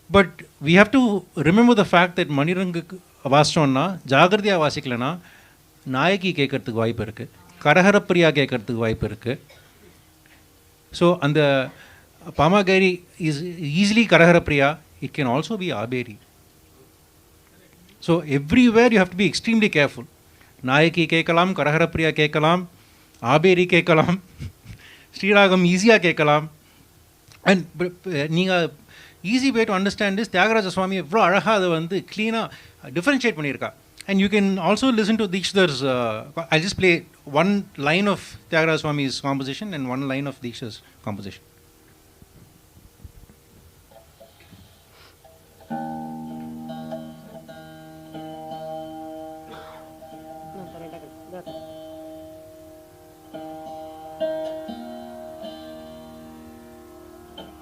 But we have to remember the fact that மணிரங்குக்கு வாசித்தோன்னா ஜாகிரதையாக வாசிக்கலைன்னா நாயகி கேட்கறதுக்கு வாய்ப்பு இருக்குது, கரஹரப்பிரியா கேட்கறதுக்கு வாய்ப்பு இருக்குது. ஸோ அந்த பாமாகேரி is easily Kharaharapriya, it can also be Abheri. So everywhere you have to be extremely careful. Nayaki கேட்கலாம், கரஹரப்பிரியா கேட்கலாம், ஆபேரி கேட்கலாம், ஸ்ரீராகம் ஈஸியாக கேட்கலாம். அண்ட் நீங்கள் easy way to understand is Thyagaraja Swami எவ்வளோ அழகாக அதை வந்து க்ளீனாக டிஃப்ரென்ஷியேட் பண்ணியிருக்கா. And you can also listen to Dikshitars. I just play one line of Thyagaraja Swami's composition and one line of Dikshitar's composition.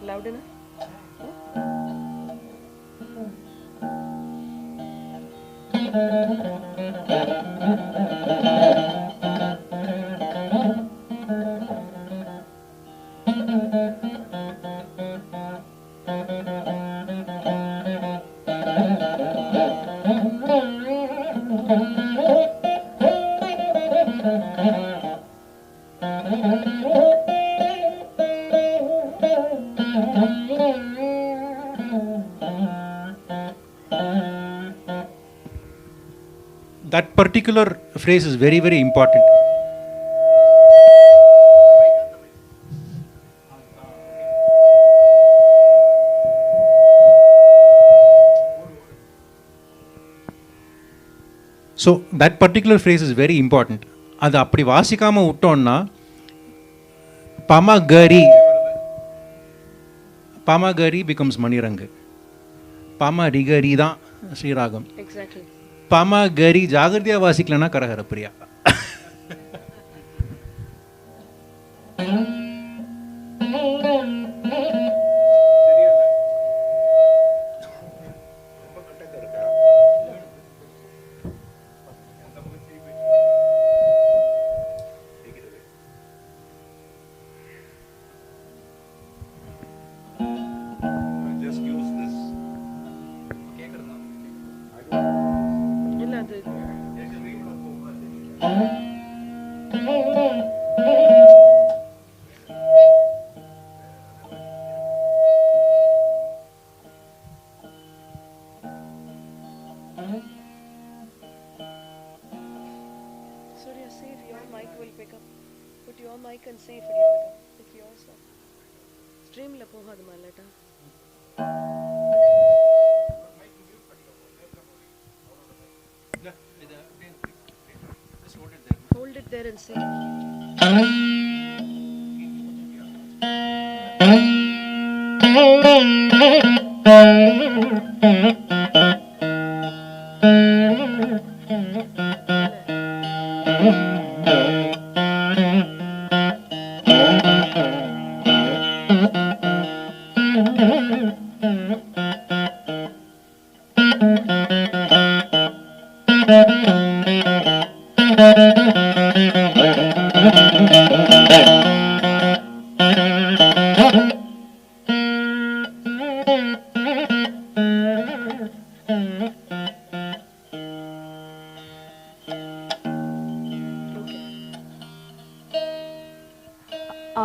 Loud enough? That particular phrase is very, very important. So that particular phrase is very important. அது அப்படி வாசிக்காமல் விட்டோன்னா பமகரி becomes Manirangu, பமரிகரி தான் ஸ்ரீராகம். பமகரி ஜாகிரதையாக வாசிக்கலன்னா கரஹர Priya. Surya, see if your mic will pick up. Put your mic and see if it will pick up. If yours will. Stream la pohadu malata. Hold it there and see.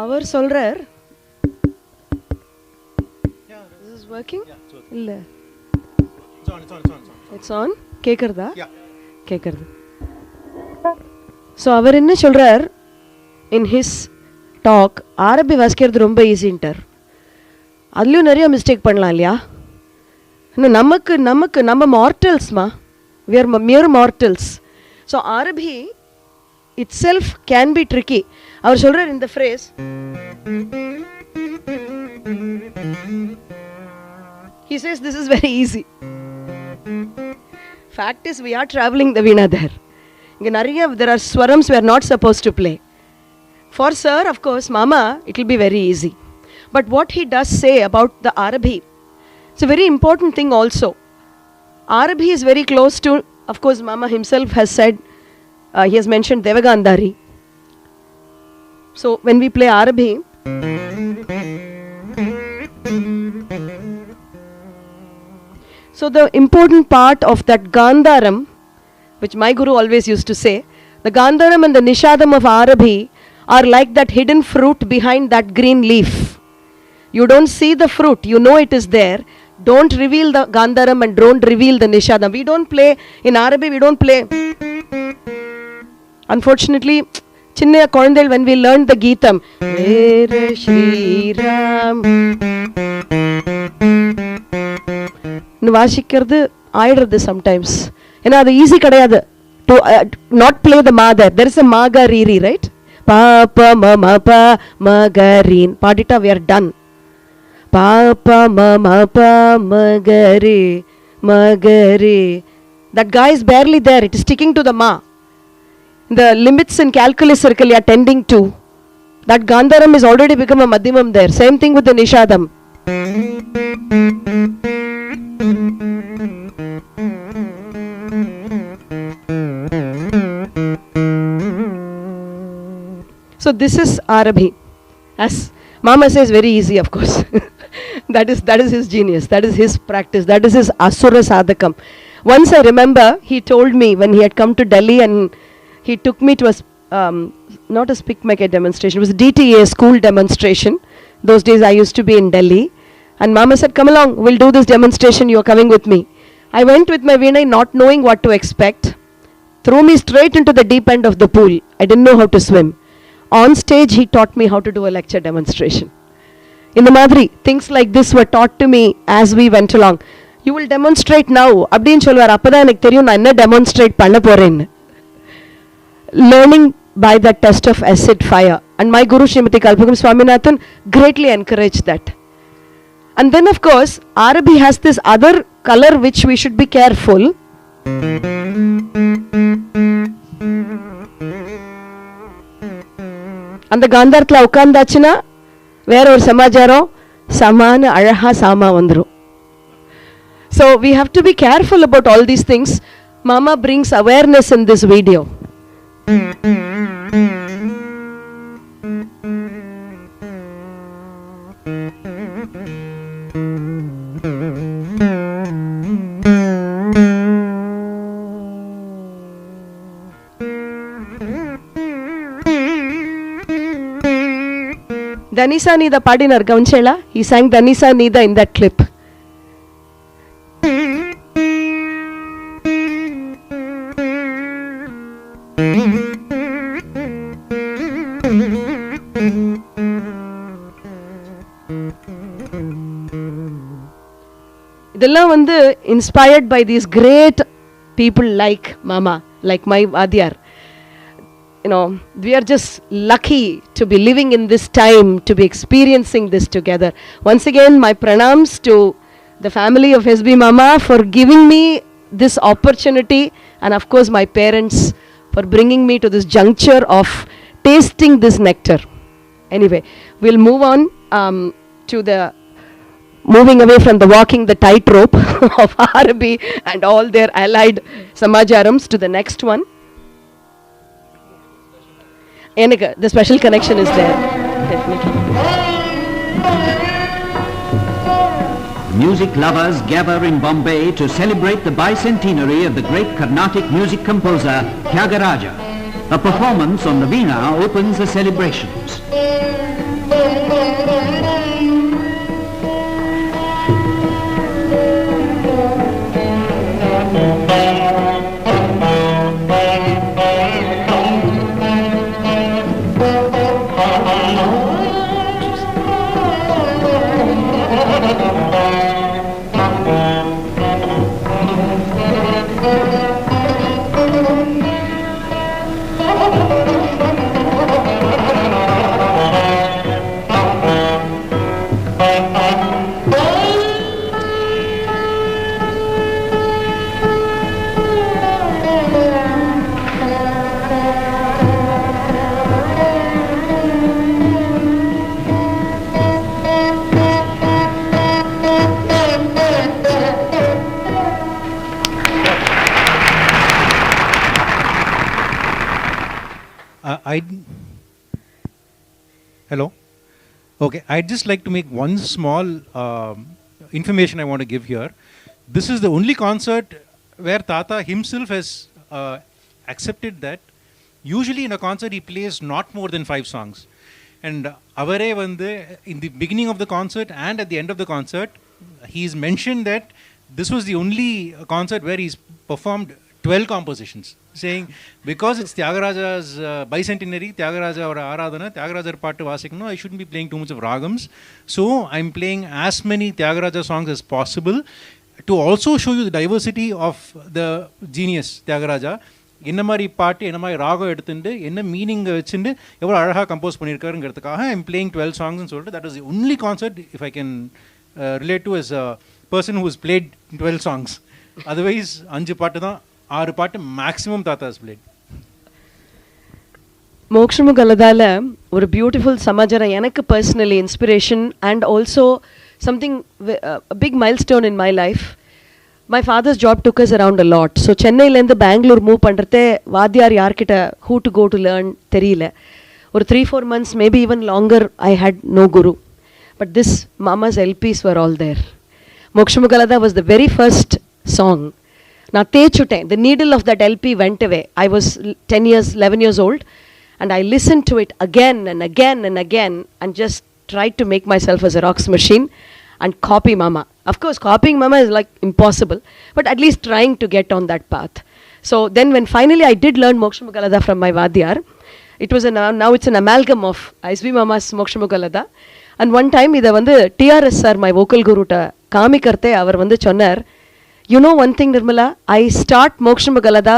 அவர் சொல்றார், this is working? இல்ல, it's on. கேக்குறதா? கேக்குறது. So அவர் என்ன சொல்றார், in his talk, அரபி வாசிக்கிறது ரொம்ப ஈஸின்ட்டார். அதுலேயும் நிறைய மிஸ்டேக் பண்ணலாம் இல்லையா? இன்னும் நம்ம மார்டல்ஸ்மா, we are mere mortals. So அரபி itself can be tricky. அவர் சொல்றார் இந்த phrase, he says this is very easy. Fact is we are traveling the veena there. இங்க நிறைய there are swarams we are not supposed to play. For sir, of course, mama, it will be very easy. But what he does say about the Arabi, it's a very important thing also. Arabi is very close to, of course, mama himself has said, he has mentioned Devagandhari. So when we play Arabi, so the important part of that Gandharam, which my guru always used to say, the Gandharam and the Nishadam of Arabi are like that hidden fruit behind that green leaf. You don't see the fruit, you know it is there. Don't reveal the Gandharam and don't reveal the Nishadam. We don't play, in Arabi we don't play. Unfortunately, chinna kolendal, when we learned the Geetam, Mere Shri Ram, nu vasikkiradhu aidradhu sometimes. Ena adu easy kadayadu to not play the ma there. There is a ma ga re re, right? Pa pa ma ma pa ma ga re. Padita, we are done. Pa pa ma ma pa ma ga re ma ga re. That guy is barely there. It is sticking to the ma. The limits in calculus circle are tending to. That Gandharam is already become a Madhyamam there. Same thing with the Nishadam. So this is Arabi. As Mama says, very easy, of course. that is his genius. That is his practice. That is his Asura Sadhakam. Once I remember, he told me when he had come to Delhi and he took me to not a Spick Make demonstration. It was a DTA school demonstration. Those days I used to be in Delhi. And Mama said, come along, we'll do this demonstration. You're coming with me. I went with my Veena not knowing what to expect. Threw me straight into the deep end of the pool. I didn't know how to swim. On stage, he taught me how to do a lecture demonstration. In the Madri, things like this were taught to me as we went along. you will demonstrate now. அப்படின்னு சொல்லுவார். அப்பதான் எனக்கு தெரியும் நான் என்ன demonstrate பண்ண போறேன்னு. Learning by that test of acid fire. And my Guru Srimati Kalpagam Swaminathan greatly encouraged that. And then of course, Arabi has this other color which we should be careful. அந்த காந்தாரத்தில் உட்கார்ந்தாச்சுன்னா வேற ஒரு சமாச்சாரம் சமான அழகா சாமா வந்துரும். So we have to be careful about all these things. Mama brings awareness in this video. Danisa Nida Padinar Gaunchela. He sang Danisa Nida in that clip. இதெல்லாம் வந்து inspired by these great people like Mama, like my Vadyar. You know, we are just lucky to be living in this time, to be experiencing this together. Once again, my pranams to the family of SB Mama for giving me this opportunity, and of course my parents for bringing me to this juncture of tasting this nectar. Anyway, we'll move on to the moving away from the walking the tightrope of Arabi and all their allied samajarams to the next one. The special connection is there, definitely. Music lovers gather in Bombay to celebrate the bicentenary of the great Carnatic music composer Tyagaraja. A performance on the Veena opens the celebrations. Hello. Okay, I'd just like to make one small information I want to give here. This is the only concert where Tata himself has accepted that usually in a concert he plays not more than 5 songs. And avare vande in the beginning of the concert and at the end of the concert, he's mentioned that this was the only concert where he's performed 12 compositions, saying because it's Tyagaraja's bicentenary, Tyagaraja or Aradhana, Tyagaraja paattu vasikano, I shouldn't be playing too much of ragams. So I'm playing as many Tyagaraja songs as possible to also show you the diversity of the genius Tyagaraja. என்ன மாதிரி பாட்டு என்ன மாதிரி ராகம் எடுத்துட்டு என்ன meaning வச்சுட்டு எவ்வளோ அழகாக கம்போஸ் பண்ணியிருக்காருங்கிறதுக்காக ஐம் பிளேயிங் 12 சாங்ஸ்னு சொல்லிட்டு that is the only concert if I can relate to as a person who is played 12 songs. Otherwise 5 பாட்டு தான், 6 பாட்டு மேக்ஸிமம் தாத்தா இஸ் பிளேட். மோக்ஷமுகலதால ஒரு பியூட்டிஃபுல் சமாச்சாரம் எனக்கு personally inspiration and also something big milestone in my life. My father's job took us around a lot. So சென்னையிலேருந்து Bangalore move பண்ணுறதே வாத்தியார் யார்கிட்ட who to go to learn தெரியல. ஒரு 3-4 months, maybe even longer, I had no guru. But this Mama's LPs were all there. Mokshamugalada was the very first song. நான் தேய்ச்சுட்டேன். The needle of that LP went away. I was 10 years, 11 years old. And I listened to it again and again and again and just tried to make myself a Xerox machine and copy Mama. Of course, copying Mama is like impossible, but at least trying to get on that path. So then when finally I did learn Mokshamugalada from my Vadyar, it was now it's an amalgam of SB Mama's Mokshamugalada. And one time, idha vandu TRS sir, my vocal guru, காமிக்கர்த்தே அவர் வந்து சொன்னார், you know one thing Nirmala, I start Mokshama Galada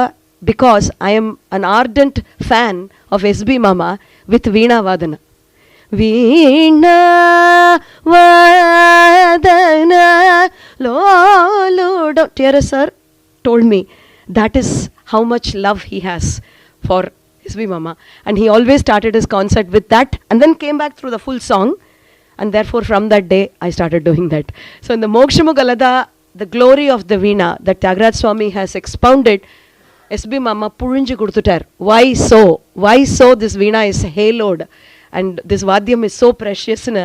because I am an ardent fan of SB Mama with Veena Vadana. Veena Vadana Lolo. TRS sir told me that is how much love he has for SB Mama, and he always started his concert with that and then came back through the full song, and therefore from that day I started doing that. So in the Mokshama Galada, the glory of the Veena that Tyagaraja Swami has expounded, SB Mama purinju kuduthutar. Why so? Why so this Veena is haloed and this Vadyam is so precious in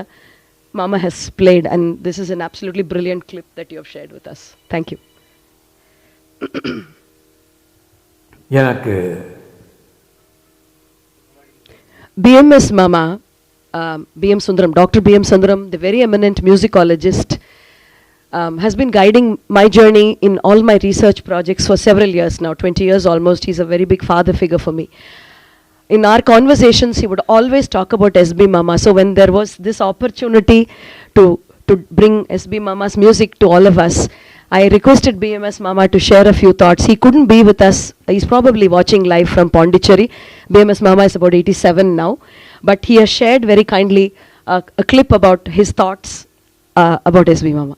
Mama has played, and this is an absolutely brilliant clip that you have shared with us. Thank you. எனக்கு BMS Mama, BM Sundaram, Dr. BM Sundaram, the very eminent musicologist, has been guiding my journey in all my research projects for several years now, 20 years almost. He's a very big father figure for me. In our conversations, he would always talk about SB Mama. So when there was this opportunity to bring SB Mama's music to all of us, I requested BMS Mama to share a few thoughts. He couldn't be with us. He's probably watching live from Pondicherry. BMS Mama is about 87 now. But he has shared very kindly a clip about his thoughts about SB Mama.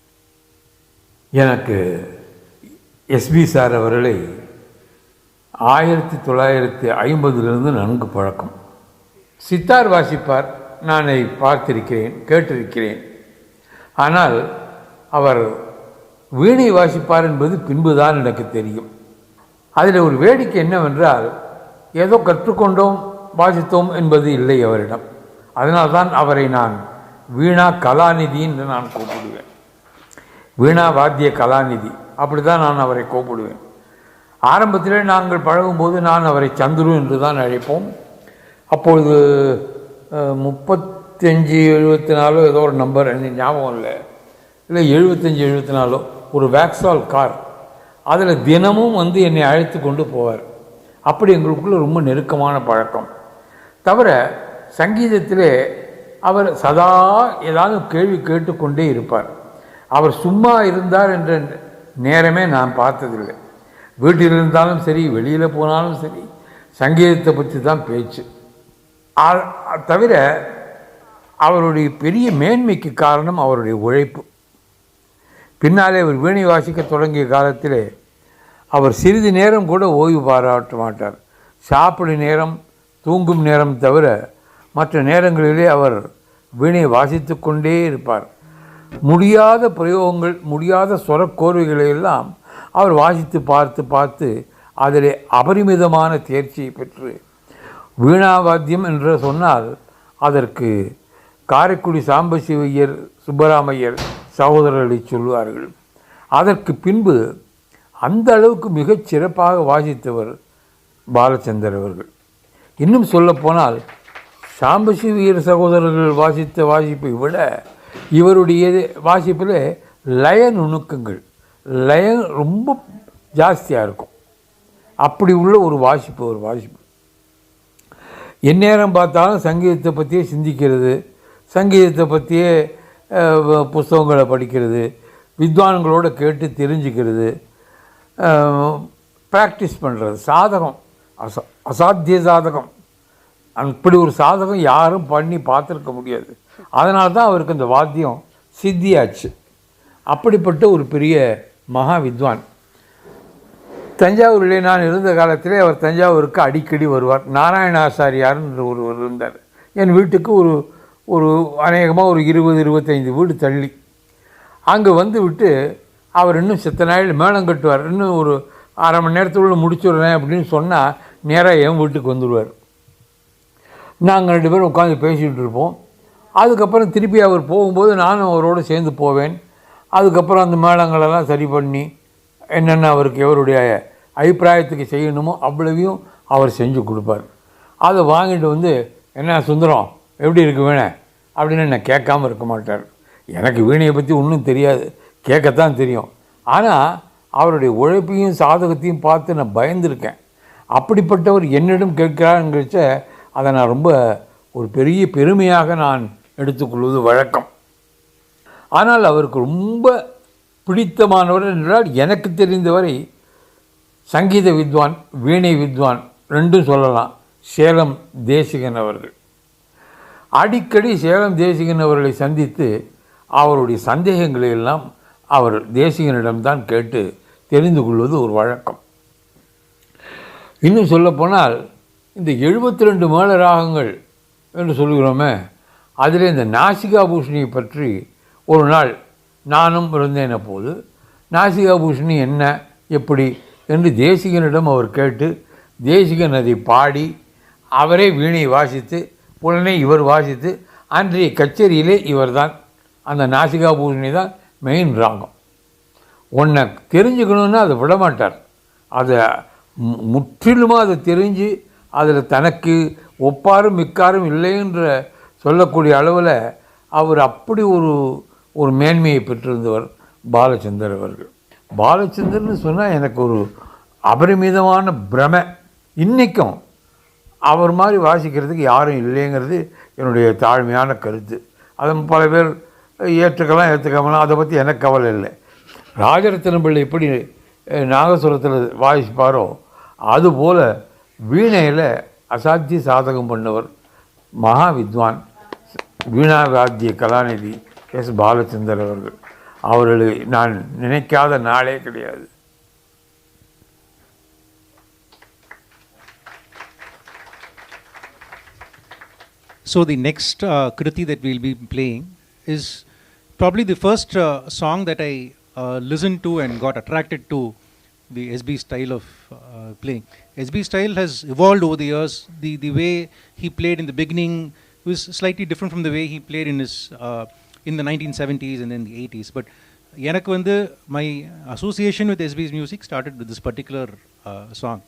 எனக்கு SP sir அவர்களை 1950 நன்கு பழக்கம். சித்தார் வாசிப்பார், நான் பார்த்திருக்கிறேன், கேட்டிருக்கிறேன். ஆனால் அவர் வீணை வாசிப்பார் என்பது பின்புதான் எனக்கு தெரியும். அதில் ஒரு வேடிக்கை என்னவென்றால், ஏதோ கற்றுக்கொண்டோம் வாசித்தோம் என்பது இல்லை அவரிடம். அதனால்தான் அவரை நான் வீணா கலாநிதி என்று நான் கூப்பிடுவேன். வீணா வாத்திய கலாநிதி, அப்படி தான் நான் அவரை கூப்பிடுவேன். ஆரம்பத்திலே நாங்கள் பழகும்போது நான் அவரை சந்துரு என்று தான் அழைப்போம். அப்பொழுது 35-74 ஏதோ ஒரு நம்பர், எனக்கு ஞாபகம் இல்லை 75-74 ஒரு வேக்ஸால் கார், அதில் தினமும் வந்து என்னை அழைத்து கொண்டு போவார். அப்படி எங்களுக்குள்ள ரொம்ப நெருக்கமான பழக்கம். தவிர சங்கீதத்திலே அவர் சதா ஏதாவது கேள்வி கேட்டுக்கொண்டே இருப்பார். அவர் சும்மா இருந்தார் என்ற நேரமே நான் பார்த்ததில்லை. வீட்டில் இருந்தாலும் சரி, வெளியில் போனாலும் சரி, சங்கீதத்தை பற்றி தான் பேச்சு. தவிர அவருடைய பெரிய மேன்மைக்கு காரணம் அவருடைய உழைப்பு. பின்னாலே அவர் வீணை வாசிக்க தொடங்கிய காலத்திலே அவர் சிறிது நேரம் கூட ஓய்வு பாராட்ட மாட்டார். சாப்பிடும் நேரம், தூங்கும் நேரம் தவிர மற்ற நேரங்களிலே அவர் வீணை வாசித்து கொண்டே இருப்பார். முடியாத பிரயோகங்கள், முடியாத சொரக்கோர்வைகளை எல்லாம் அவர் வாசித்து பார்த்து பார்த்து அதில் அபரிமிதமான தேர்ச்சியை பெற்று, வீணாவாத்தியம் என்று சொன்னால் அதற்கு காரைக்குடி சாம்பசிவையர், சுப்பராமையர் சகோதரர்களை சொல்வார்கள். அதற்கு பின்பு அந்த அளவுக்கு மிகச் சிறப்பாக வாசித்தவர் பாலச்சந்தர் அவர்கள். இன்னும் சொல்லப்போனால் சாம்பசிவையர் சகோதரர்கள் வாசித்த வாசிப்பை விட இவருடைய வாசிப்பில் லய நுணுக்கங்கள், லயம் ரொம்ப ஜாஸ்தியாக இருக்கும். அப்படி உள்ள ஒரு வாசிப்பு. எந்நேரம் பார்த்தாலும் சங்கீதத்தை பற்றியே சிந்திக்கிறது, சங்கீதத்தை பற்றியே புஸ்தகங்களை படிக்கிறது, வித்வான்களோடு கேட்டு தெரிஞ்சுக்கிறது, ப்ராக்டிஸ் பண்ணுறது. சாதகம், அசாத்திய சாதகம். அப்படி ஒரு சாதகம் யாரும் பண்ணி பார்த்துருக்க முடியாது. அதனால தான் அவருக்கு அந்த வாத்தியம் சித்தியாச்சு. அப்படிப்பட்ட ஒரு பெரிய மகா வித்வான். தஞ்சாவூரிலே நான் இருந்த காலத்திலே அவர் தஞ்சாவூருக்கு அடிக்கடி வருவார். நாராயணாச்சாரியார்ன்ற ஒருவர் இருந்தார். என் வீட்டுக்கு ஒரு அநேகமாக ஒரு 20-25 வீடு தள்ளி. அங்கே வந்து விட்டு அவர் இன்னும் செத்த நாளில் மேளம் கட்டுவார். இன்னும் ஒரு அரை மணி நேரத்துக்குள்ளே முடிச்சுடுறேன் அப்படின்னு சொன்னால் நேராக என் வீட்டுக்கு வந்துடுவார். நாங்கள் 2 பேரும் உட்காந்து பேசிகிட்டு இருப்போம். அதுக்கப்புறம் திருப்பி அவர் போகும்போது நானும் அவரோடு சேர்ந்து போவேன். அதுக்கப்புறம் அந்த மேளங்களெல்லாம் சரி பண்ணி என்னென்ன அவருக்கு எவருடைய அபிப்பிராயத்துக்கு செய்யணுமோ அவ்வளவையும் அவர் செஞ்சு கொடுப்பார். அதை வாங்கிட்டு வந்து, என்ன சுந்தரம் எப்படி இருக்கு வீணை அப்படின்னு என்ன கேட்காமல் இருக்க மாட்டார். எனக்கு வீணையை பற்றி ஒன்றும் தெரியாது, கேட்கத்தான் தெரியும். ஆனால் அவருடைய உழைப்பையும் சாதகத்தையும் பார்த்து நான் பயந்துருக்கேன். அப்படிப்பட்டவர் என்னிடம் கேட்கிறாருங்கிறச்ச அதை நான் ரொம்ப ஒரு பெரிய பெருமையாக நான் எடுத்துக்கொள்வது வழக்கம். ஆனால் அவருக்கு ரொம்ப பிடித்தமானவர் என்றால் எனக்கு தெரிந்தவரை சங்கீத வித்வான், வீணை வித்வான் ரெண்டும் சொல்லலாம். சேலம் தேசிகன் அவர்கள். அடிக்கடி சேலம் தேசிகன் அவர்களை சந்தித்து அவருடைய சந்தேகங்களை எல்லாம் அவர் தேசிகனிடம்தான் கேட்டு தெரிந்து கொள்வது ஒரு வழக்கம். இன்னும் சொல்லப்போனால் இந்த 72 மேள ராகங்கள் என்று சொல்கிறோமே, அதில் இந்த நாசிகாபூஷணியை பற்றி ஒரு நாள் நானும் இருந்தேன். அப்போது நாசிகாபூஷணி என்ன எப்படி என்று தேசிகனிடம் அவர் கேட்டு, தேசிகன் அதை பாடி அவரே வீணை வாசித்து உடனே இவர் வாசித்து அன்றைய கச்சேரியிலே இவர் தான் அந்த நாசிகாபூஷணி தான் மெயின் ராகம். ஒன்றை தெரிஞ்சுக்கணுன்னா அதை விடமாட்டார். அதை முற்றிலுமாக அதை தெரிஞ்சு அதில் தனக்கு ஒப்பாரும் மிக்காரும் இல்லைன்ற சொல்லக்கூடிய அளவில் அவர் அப்படி ஒரு மேன்மையை பெற்றிருந்தவர் பாலச்சந்தர் அவர்கள். பாலச்சந்தர்னு சொன்னால் எனக்கு ஒரு அபரிமிதமான பிரமை. இன்றைக்கும் அவர் மாதிரி வாசிக்கிறதுக்கு யாரும் இல்லைங்கிறது என்னுடைய தாழ்மையான கருத்து. அதை பல பேர் ஏற்றுக்கலாம் ஏற்றுக்காமலாம், அதை பற்றி எனக்கு கவலை இல்லை. ராஜரத்னம் பிள்ளை எப்படி நாகசுரத்தில் வாசிப்பாரோ அதுபோல் வீணையில் அசாத்திய சாதகம் பண்ணவர் மகா வித்வான் வீணா வாத்திய கலாநிதி எஸ் பாலச்சந்தர் அவர்கள். அவர்களை நான் நினைக்காத நாளே கிடையாது. So the next Kriti that we'll be playing is probably the first song that I listened to and got attracted to the SB style of playing. SB style has evolved over the years. The way he played in the beginning was slightly different from the way he played in the 1970s and then the 80s. But எனக்கு வந்து my association with SB's music started with this particular song.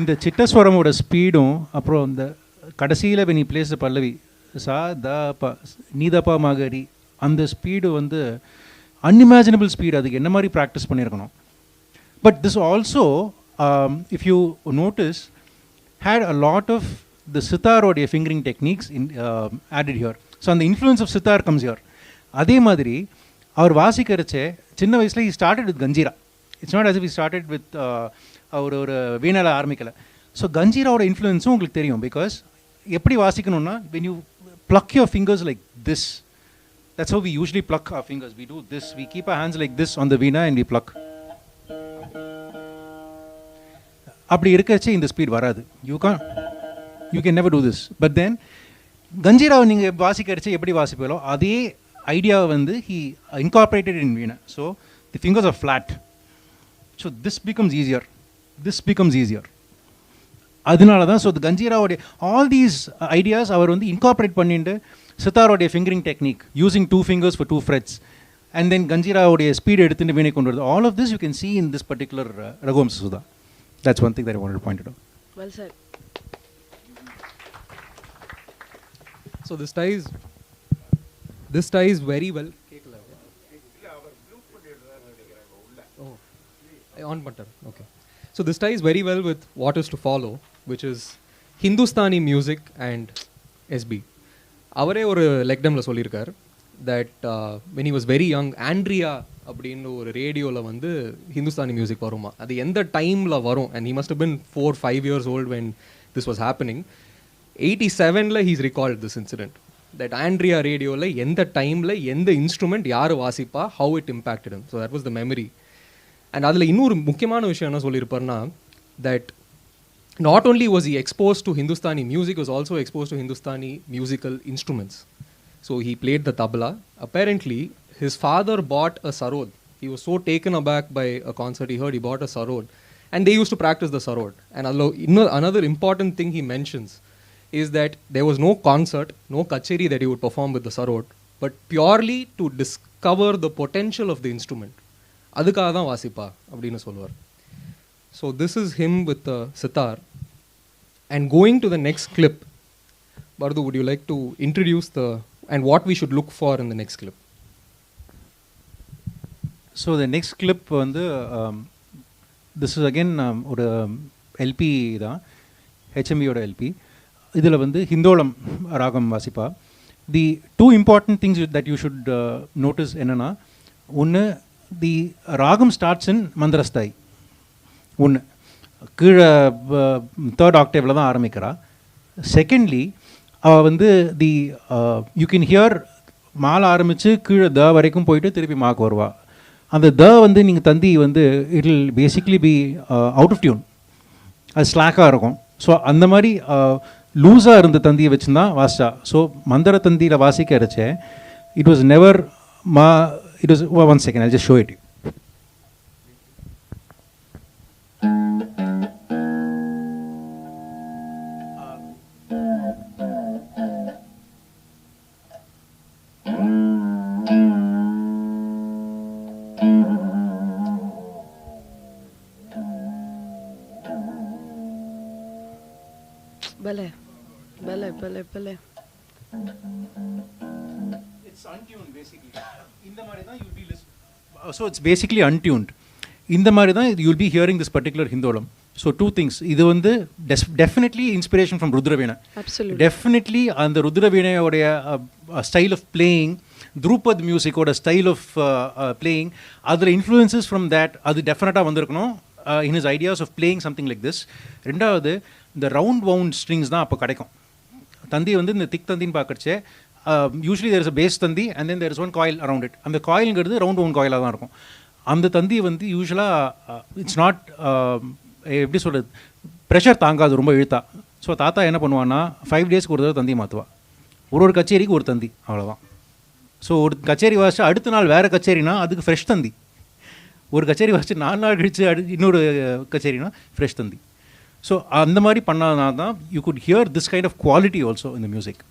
இந்த சிட்டஸ்வரமோட ஸ்பீடும் அப்புறம் இந்த கடைசியில் when he plays the பல்லவி சா த ப நீதப்பா மகரி அந்த ஸ்பீடு வந்து அன்இமேஜினபிள் ஸ்பீடு. அதுக்கு என்ன மாதிரி ப்ராக்டிஸ் பண்ணியிருக்கணும். But this also if you notice had a lot of the சித்தாரோடைய fingering techniques added here. So அந்த influence of sitar comes here. அதே மாதிரி அவர் வாசிக்கிறச்சே சின்ன வயசில் he started with kanjira. It's not as if he started with அவர் ஒரு வீணால ஆரம்பிக்கலை. ஸோ கஞ்சீராவோட இன்ஃப்ளூயன்ஸும் உங்களுக்கு தெரியும். பிகாஸ் எப்படி வாசிக்கணும்னா when you pluck your fingers like this, that's how we usually pluck our fingers. We do this, we keep our hands like this on the veena and we pluck. அப்படி இருக்கச்சே இந்த speed வராது. you can never do this. But then கஞ்சீராவை நீங்கள் வாசிக்கிறச்சே எப்படி வாசிப்பீங்களோ அதே ஐடியாவை வந்து he incorporated in veena. So the fingers are flat. So this becomes easier. அதனால தான் ஸோ கஞ்சீராவோடைய ஆல் தீஸ் ஐடியாஸ் அவர் வந்து இன்கார்பரேட் பண்ணிட்டு சித்தாரோடைய fingering technique using 2 fingers for 2 frets and then கஞ்சீராவோடைய ஸ்பீட் எடுத்துட்டு வீணை கொண்டு வருது. All of this you can see in this particular Raghuvamsa Sudha. That's one thing that I wanted to point out. Well said. So this ties very well. Oh, on button. Okay. So this ties very well with what is to follow, which is Hindustani music and SB. அவரே ஒரு லெக்டம்ல சொல்லியிருக்கார் that when he was very young, Andrea அப்படின்னு ஒரு ரேடியோவில் வந்து Hindustani music வருமா, அது எந்த டைமில் வரும், and he must have been 4-5 years old when this was happening. 87ல he's recalled this incident, that Andrea ரேடியோவில் எந்த டைமில் எந்த இன்ஸ்ட்ருமெண்ட் யார் வாசிப்பா, how it impacted him. So that was the memory. And அதில் இன்னொரு முக்கியமான விஷயம் என்ன சொல்லியிருப்பார்னா, that not only was he exposed to Hindustani music, he was also exposed to Hindustani musical instruments. So he played the tabla. Apparently, his father bought a sarod. He was so taken aback by a concert he heard, he bought a sarod. And they used to practice the sarod. And another important thing he mentions is that there was no concert, no kacheri that he would perform with the sarod, but purely to discover the potential of the instrument. அதுக்காக தான் வாசிப்பா அப்படின்னு சொல்லுவார். So this is him with the sitar. And going to the next clip, Bardu, would you like to introduce and what we should look for in the next clip? So the next clip வந்து this is again ஒரு LP தான், HMVயோட LP. இதில் வந்து ஹிந்தோளம் ராகம் வாசிப்பா. The two important things that you should notice என்னன்னா, ஒன்று the ராகம் starts in மந்திரஸ்தாய், ஒன்று கீழே 3rd octaveல தான் ஆரம்பிக்கிறா. செகண்ட்லி அவள் வந்து யூ கேன் ஹியர் மாலை ஆரம்பித்து கீழே த வரைக்கும் போயிட்டு திருப்பி மாக்கு வருவா. அந்த த வந்து நீங்கள் தந்தி வந்து it will basically be out of tune, அது ஸ்லாக்காக இருக்கும். ஸோ அந்த மாதிரி லூஸாக இருந்த தந்தியை வச்சு தான் வாசிச்சா. ஸோ மந்திர தந்தியில் வாசிக்க அரைச்சேன். It was never it was 1 second, I'll just show it. Bale. It's untuned basically. இந்த மாதிரி தான் you'll be listening. So it's basically untuned. இந்த மாதிரி தான் you'll be hearing this particular Hindolam. So two things. இது வந்து definitely inspiration from Rudraveena. Absolutely. Definitely அந்த ருத்ரவீணையோடைய style of playing, Drupad music ஓட style of playing, other influences from that, அது டெஃபினட்டாக வந்திருக்கணும் in his ideas of playing something like this. ரெண்டாவது இந்த round wound strings தான் அப்போ கிடைக்கும். தந்தி வந்து இந்த திக் தந்தின்னு பார்க்கறச்சே usually there is a base tanthi and then there is one coil around it. அந்த காயில்ங்கிறது ரவுண்ட் ஒன் காயிலாக தான் இருக்கும். அந்த தந்தி வந்து யூஸ்வலாக இட்ஸ் நாட் எப்படி சொல்கிறது, ப்ரெஷர் தாங்காது ரொம்ப இழுத்தா. ஸோ தாத்தா என்ன பண்ணுவான்னா 5 டேஸ்க்கு ஒரு தடவை தந்தி மாற்றுவா. ஒரு கச்சேரிக்கு ஒரு தந்தி, அவ்வளோதான். ஸோ ஒரு கச்சேரி வாசிச்சு அடுத்த நாள் வேறு கச்சேரினா அதுக்கு ஃப்ரெஷ் தந்தி. ஒரு கச்சேரி வாசிச்சு 4 நாள் கழிச்சு இன்னொரு கச்சேரினா ஃப்ரெஷ் தந்தி. ஸோ அந்த மாதிரி பண்ணாதான் தான் you could hear this kind of quality also in the music.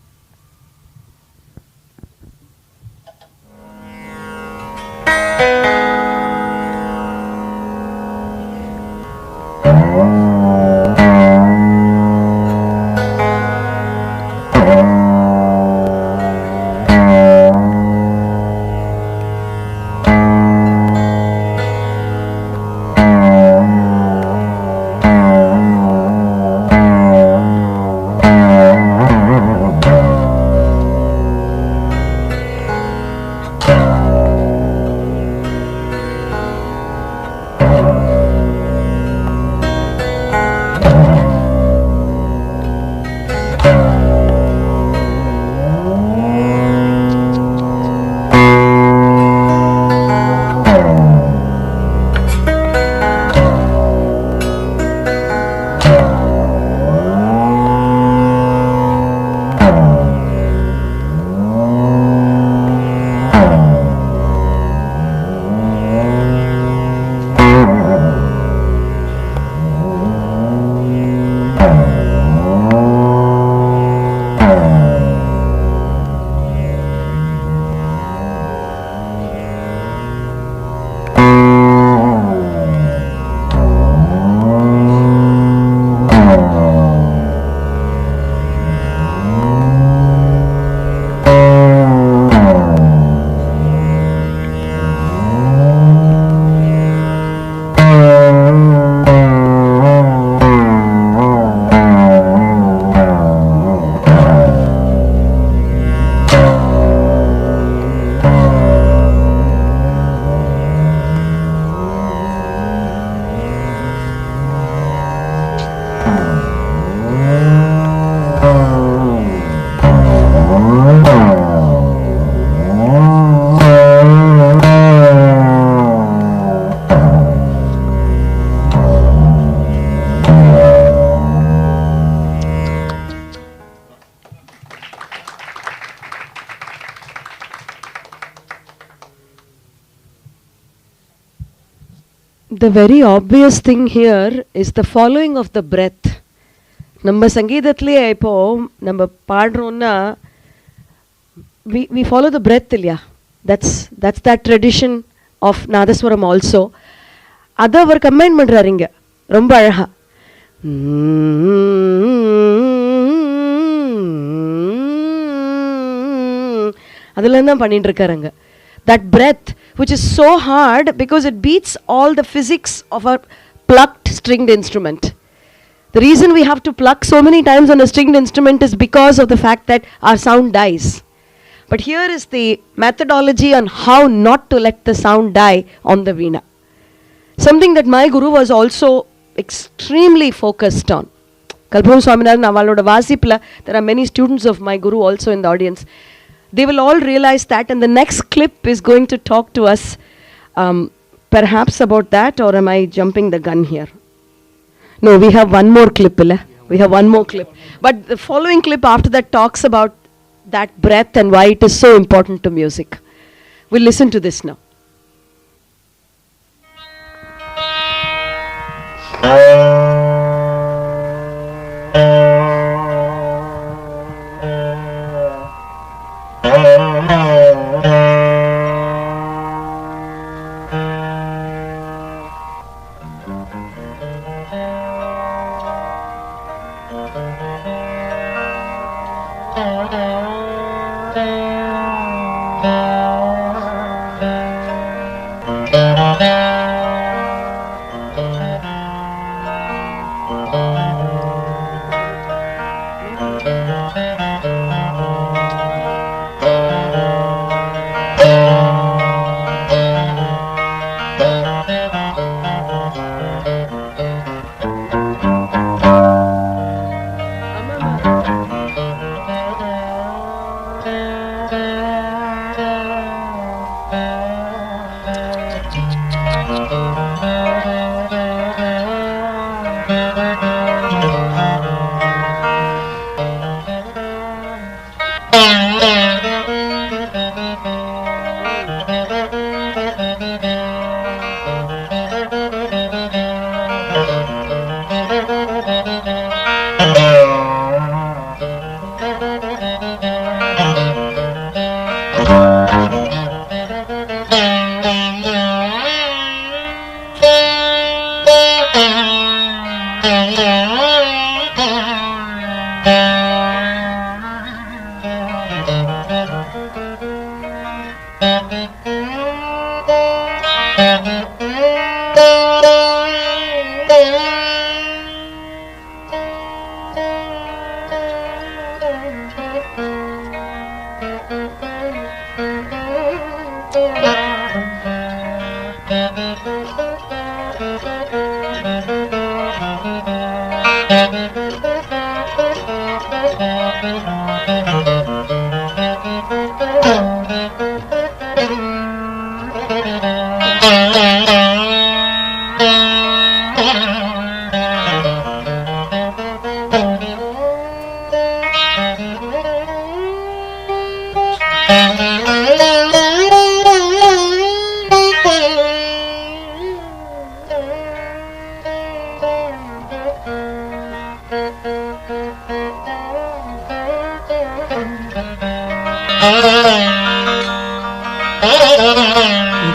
The very obvious thing here is the following of the breath. நம்ம சங்கீதத்திலே இப்போ நம்ம பாடுறோம்னா we follow the breath இல்லையா? That's that tradition of Nadaswaram also. அதை அவர் combine பண்றாரு இங்க ரொம்ப அழகா. அதெல்லாம் தான் பண்ணிட்டு இருக்காருங்க. That breath which is so hard because it beats all the physics of a plucked stringed instrument. The reason we have to pluck so many times on a stringed instrument is because of the fact that our sound dies. But here is the methodology on how not to let the sound die on the veena. Something that my guru was also extremely focused on. Kalpam Swaminathan avaloda vasipla, there are many students of my guru also in the audience. They will all realize that, and the next clip is going to talk to us perhaps about that, or am I jumping the gun here? No, we have one more clip. We have one more clip. But the following clip after that talks about that breath and why it is so important to music. We'll listen to this now.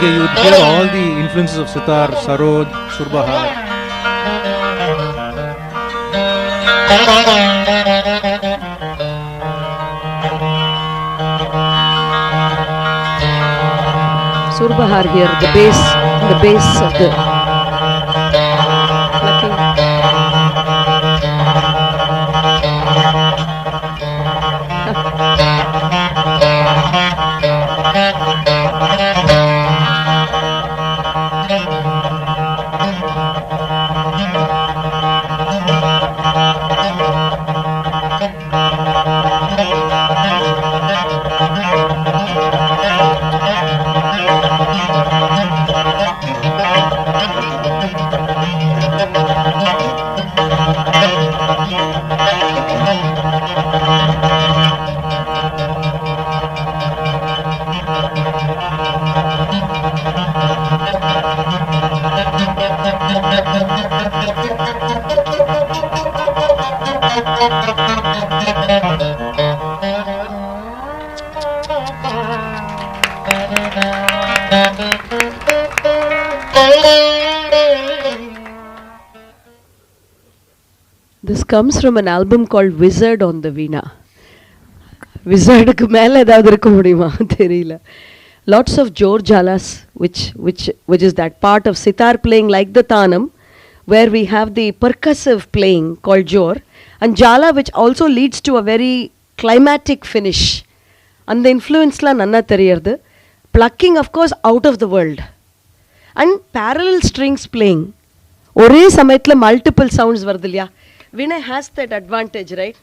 You would hear all the influences of sitar, sarod, surbahar. Surbahar here, the bass of the plucking. This comes from an album called Wizard on the Veena. Wizardக்கு மேல ஏதாவது இருக்க முடியுமா தெரியல. Lots of jor jalas, which is that part of sitar playing like the tanam, where we have the percussive playing called jor, and jala which also leads to a very climatic finish. And the influence la nanna theriyardu. Plucking of course out of the world. And parallel strings playing. ஒரே சமயத்துல multiple sounds வருது இல்லையா? Veena has that advantage, right?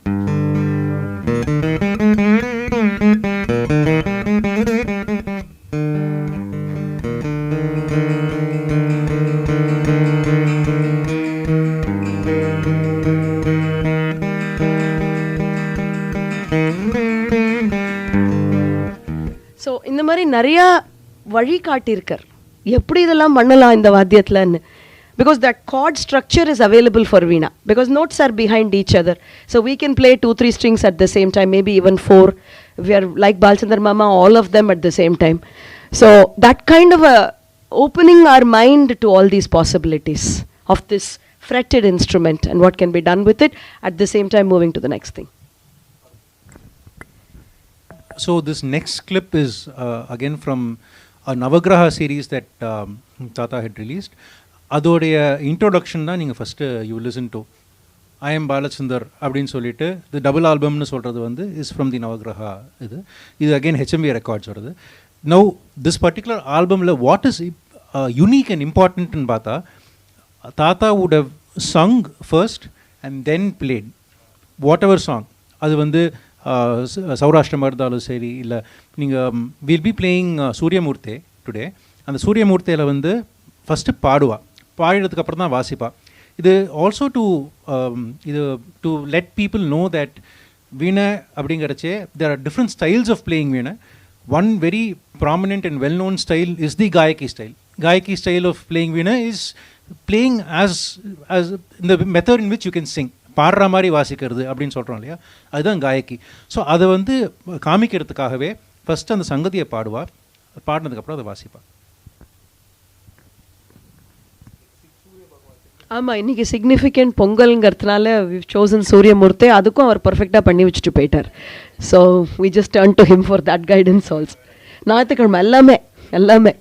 So இந்த மாதிரி நிறையா வழி காட்டியிருக்கார் எப்படி இதெல்லாம் பண்ணலாம் இந்த வாத்தியத்தில்னு. Because that chord structure is available for Veena. Because notes are behind each other. So we can play 2-3 strings at the same time, maybe even 4. We are like Balachandar-Mama, all of them at the same time. So that kind of a opening our mind to all these possibilities of this fretted instrument and what can be done with it, at the same time moving to the next thing. So this next clip is again from a Navagraha series that Tata had released. அதோடைய introduction தான் நீங்கள் first you listen to. I am Balachander அப்படின்னு சொல்லிட்டு இது double ஆல்பம்னு சொல்கிறது வந்து is from the Navagraha. இது again HMV records வருது. நவ் திஸ் பர்டிகுலர் ஆல்பமில் வாட் இஸ் யூனிக் அண்ட் இம்பார்ட்டன்ட்னு பார்த்தா, தாத்தா would have sung first and then played whatever song. அது வந்து சௌராஷ்டிரமாக இருந்தாலும் சரி, இல்லை நீங்கள் will be playing Suryamurthe today. அந்த சூரியமூர்த்தியில் வந்து ஃபஸ்ட்டு பாடினதுக்கு அப்புறம் தான் வாசிப்பா. இது also to let people know that veena அப்படிங்கிறச்சே there are different styles of playing veena. One very prominent and well known style is the gayaki style. Gayaki style of playing veena is playing as இந்த method in which you can sing. பாடுற மாதிரி வாசிக்கிறது அப்படின்னு சொல்கிறோம் இல்லையா, அதுதான் Gayaki. So அதை வந்து காமிக்கிறதுக்காகவே ஃபஸ்ட்டு அந்த சங்கதியை பாடுவார், பாடினதுக்கப்புறம் அதை வாசிப்பார். ஆமாம், இன்றைக்கி சிக்னிஃபிகண்ட் பொங்கல்ங்கிறதுனால we've chosen சூரியமூர்த்தி. அதுக்கும் அவர் பர்ஃபெக்டாக பண்ணி வச்சுட்டு போயிட்டார். So we just turn to him for that guidance also. ஞாயிற்றுக்கிழமை எல்லாமே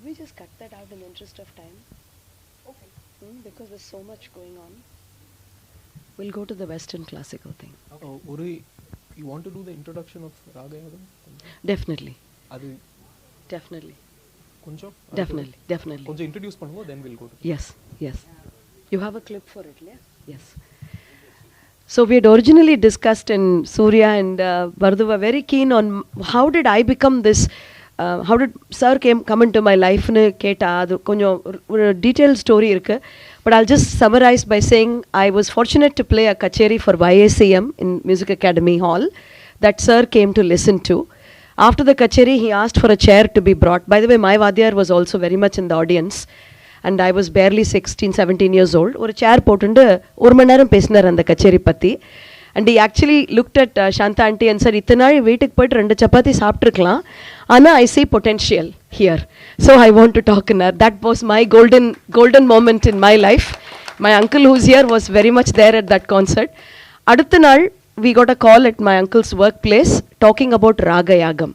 Could we just cut that out in the interest of time? Okay. Because there's so much going on. We'll go to the Western classical thing. Uri, you want to do the introduction of Raga Yagam? Definitely. Definitely. Kuncho? Definitely. Kuncho introduce pannuvo, then we'll go to. Yes. You have a clip for it, yeah? Yes. So we had originally discussed, and Surya and Vardhu were very keen on how did I become this, how did Sir come into my life nu keta adu konjam a detailed story irukku, but I'll just summarize by saying I was fortunate to play a kacheri for YACM in Music Academy Hall that Sir came to listen to. After the kacheri he asked for a chair to be brought. By the way, my Vadyar was also very much in the audience. And I was barely 16-17 years old. ஒரு சேர் போட்டுண்டு ஒரு மணி நேரம் பேசினார் அந்த கச்சேரி பற்றி. And he actually looked at Shanta auntie and said, இத்தனை நாள் வீட்டுக்கு போய்ட்டு 2 சப்பாத்தி சாப்பிட்ருக்கலாம், ஆனால் I see potential here. So I want to talk in her. That was my golden moment in my life. My uncle who's here was very much there at that concert. அடுத்த நாள் we got a call at my uncle's workplace talking about Raga Yagam.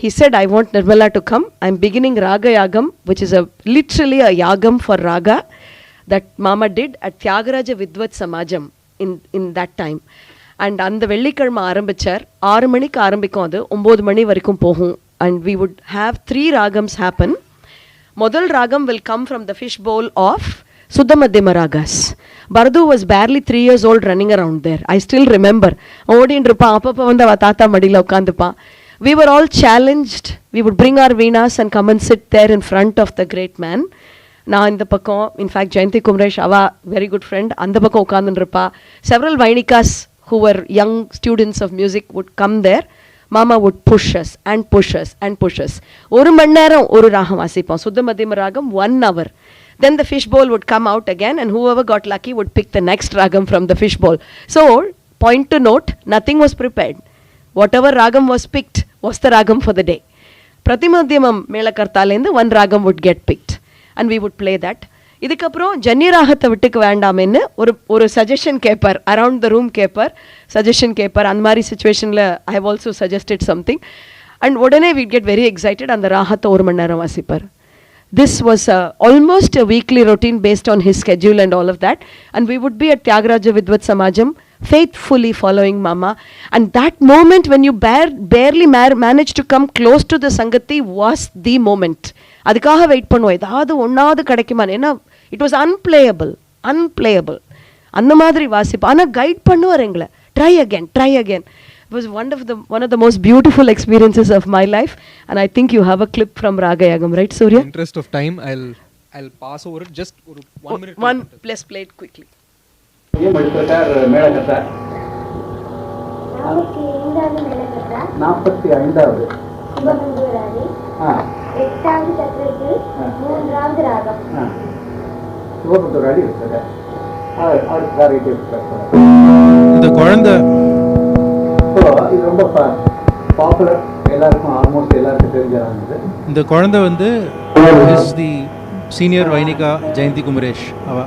He said, I want Nirmala to come. I'm beginning Raga Yagam, which is literally a yagam for Raga that Mama did at Tyagaraja Vidwat Samajam in that time. And அந்த வெள்ளிக்கிழமை ஆரம்பிச்சார். 6 மணிக்கு ஆரம்பிக்கும், அது 9 மணி வரைக்கும் போகும். And we would have 3 ragams happen. முதல் ragam will come from the fish bowl of Suddhamadhyama Ragas. Bardhu was barely 3 years old running around there. I still remember. ஓடின்னு இருப்பான், அப்பப்போ வந்து அவ தாத்தா மடியில் உட்காந்துப்பான். We were all challenged. We would bring our veenas and come and sit there in front of the great man. Now in the pakam, in fact, Jayanti Kumresh, ava very good friend, and the pakam ukandunirpa. Several vainikas who were young students of music would come there. Mama would push us and push us and push us. Oru manneram oru ragam vasipam. Suddhamadhyama ragam 1 hour. Then the fish bowl would come out again, and whoever got lucky would pick the next ragam from the fish bowl. So, point to note, nothing was prepared. Whatever ragam was picked was the ragam for the day. Pratimadhyamam Melakarthalendu 1 ragam would get picked and we would play that. Idukaprom Janya Ragatha vittukku vendamennu oru suggestion கேப்பார், around the room கேப்பார், suggestion கேப்பார். அந்த மாதிரி situationல I have also suggested something and உடனே we'd get very excited and the ராகத்தை 1 மணி நேரம் வாசிப்பார். This was almost a weekly routine based on his schedule and all of that, and we would be at Tyagaraja Vidwat Samajam faithfully following Mama, and that moment when you barely managed to come close to the Sangati was the moment. அதுக்காக wait பண்ணுவோம், ஏதாவது ஒன்றாவது கிடைக்குமா. ஏன்னா it was unplayable. அந்த மாதிரி வாசிப்போம், ஆனால் கைட் பண்ணுவார் எங்களை, try again. It was one of the most beautiful experiences of my life, and I think you have a clip from Raga Yagam, right, Surya? In interest of time, I'll pass over it. Just 1 minute. Let's play it quickly. மேலகத்தா 45வது சுபமங்கூராதி 8வது சக்கரத்தில் 3வது ராகம் சுபமங்கூராதி இருக்குது. இந்த குழந்தை இது ரொம்ப popular, எல்லாருக்கும் ஆல்மோஸ்ட் எல்லாருக்கும் தெரிஞ்சாங்க. இந்த குழந்தை வந்து is the senior vainika Jayanthi Kumaresh. அவ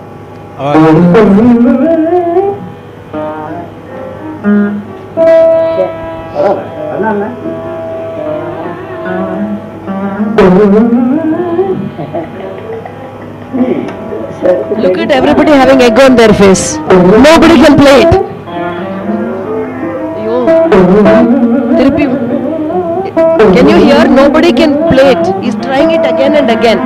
Look at everybody having egg on their face. Nobody can play it. Can you hear? Nobody can play it. He's trying it again and again.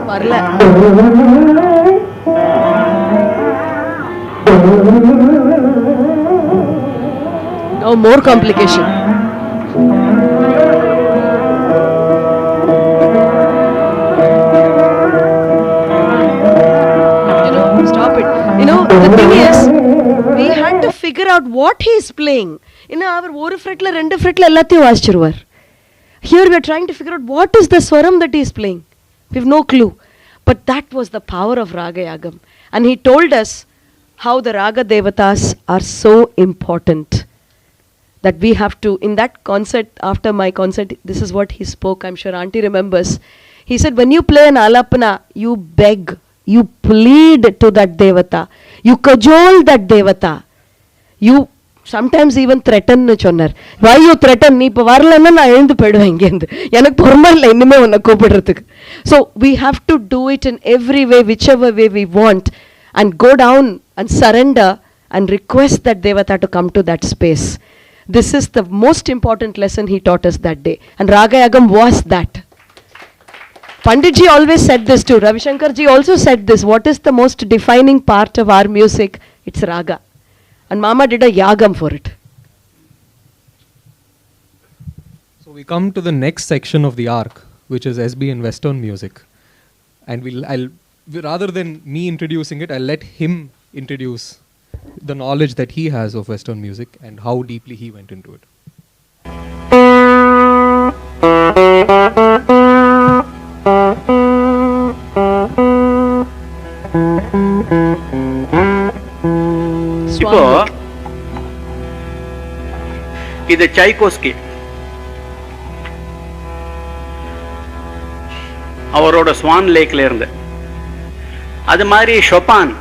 Parla. No more complication. Stop it. The thing is, we had to figure out what he is playing. Our one fretla, 2 fretla ellathaiyum vaasichiruvar. Here we are trying to figure out what is the swaram that he is playing. We have no clue. But that was the power of Raga Yagam. And he told us how the Raga Devatas are so important. That we have to, in that concert, after my concert, this is what he spoke. I'm sure Auntie remembers. He said, when you play an alapana, you beg, you plead to that Devata. You cajole that Devata. You sometimes even threaten னு சொன்னார். why you threaten, நீ இப்போ வரலன்னா நான் எழுந்து போயிடுவேன் இங்கேருந்து, எனக்கு பொறுமை இல்லை இனிமே உன்னை கூப்பிடுறதுக்கு. So we have to do it in every way, whichever way we want, and go down and surrender and request that Devata to come to that space. This is the most important lesson he taught us that day, and Ragayagam was that. Panditji always said this too, Ravi Shankar ji also said this, what is the most defining part of our music? It's raga. And Mama did a yagam for it. So we come to the next section of the arc, which is SB and Western music. And rather than me introducing it, I'll let him introduce the knowledge that he has of Western music and how deeply he went into it. இப்போ இது சைக்கோஸ்கி, அவரோட Swan லேக்ல இருந்து. அது மாதிரி ஷொபான்,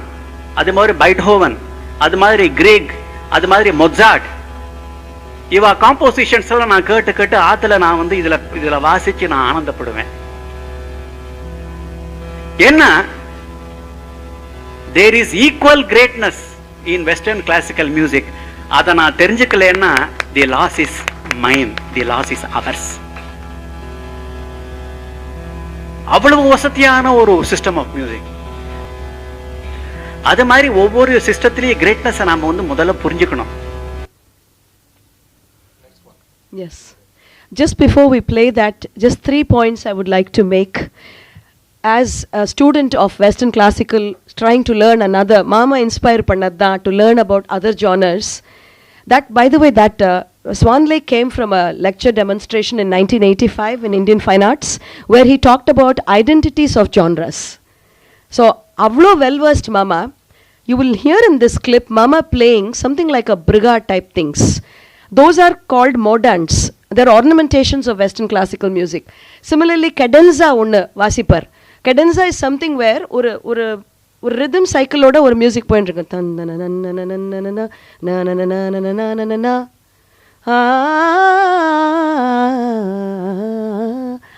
அது மாதிரி பைட்ஹோவன், அது மாதிரி கிரேக், அது மாதிரி மொட்சார்ட், இவா காம்போசிஷன்ஸ் எல்லாம் நான் கேட்டு கேட்டு ஆத்துல நான் வந்து இதுல வாசிச்சு நான் ஆனந்தப்படுவேன். என்ன, there is equal greatness in Western classical music. அதை நான் தெரிஞ்சுக்கலன்னா the loss is mine, the loss is ours. அவ்வளவு வசதியான ஒரு சிஸ்டம் ஆஃப் மியூசிக். அது மாதிரி ஒவ்வொரு சிஸ்டத்திலேயே கிரேட்னஸ் நாம வந்து முதல்ல புரிஞ்சுக்கணும். Yes. Just before we play that, just 3 points I would like to make. As a student of Western classical, trying to learn another, Mama inspired pannadda to learn about other genres. That, by the way, that Swan Lake came from a lecture demonstration in 1985 in Indian Fine Arts, where he talked about identities of genres. So, avlo well versed Mama, you will hear in this clip Mama playing something like a briga type things. Those are called moderns. They are ornamentations of Western classical music. Similarly, cadenza onnu vasipar. Cadenza is something where ஒரு rhythm cycle ஓட ஒரு music போயிட்டு இருக்கு.